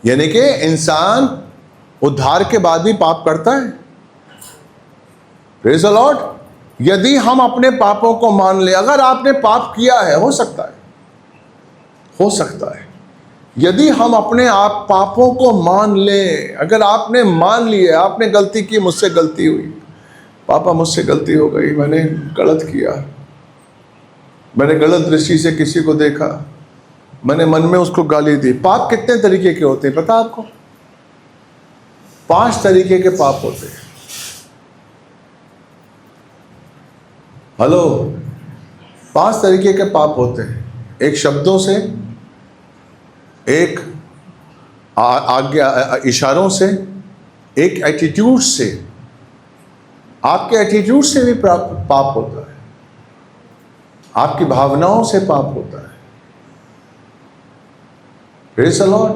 यानी कि इंसान उद्धार के बाद भी पाप करता है। Praise the Lord. यदि हम अपने पापों को मान ले, अगर आपने पाप किया है, हो सकता है, यदि हम अपने आप पापों को मान ले, अगर आपने मान लिए, आपने गलती की, मुझसे गलती हुई, पापा मुझसे गलती हो गई, मैंने गलत किया, मैंने गलत दृष्टि से किसी को देखा, मैंने मन में उसको गाली दी। पाप कितने तरीके के होते हैं पता आपको? 5 तरीके के पाप होते हैं। हेलो, 5 तरीके के पाप होते हैं। एक शब्दों से, एक आज्ञा इशारों से, एक एटीट्यूड से। आपके एटीट्यूड से भी पाप होता है, आपकी भावनाओं से पाप होता है। Praise the Lord.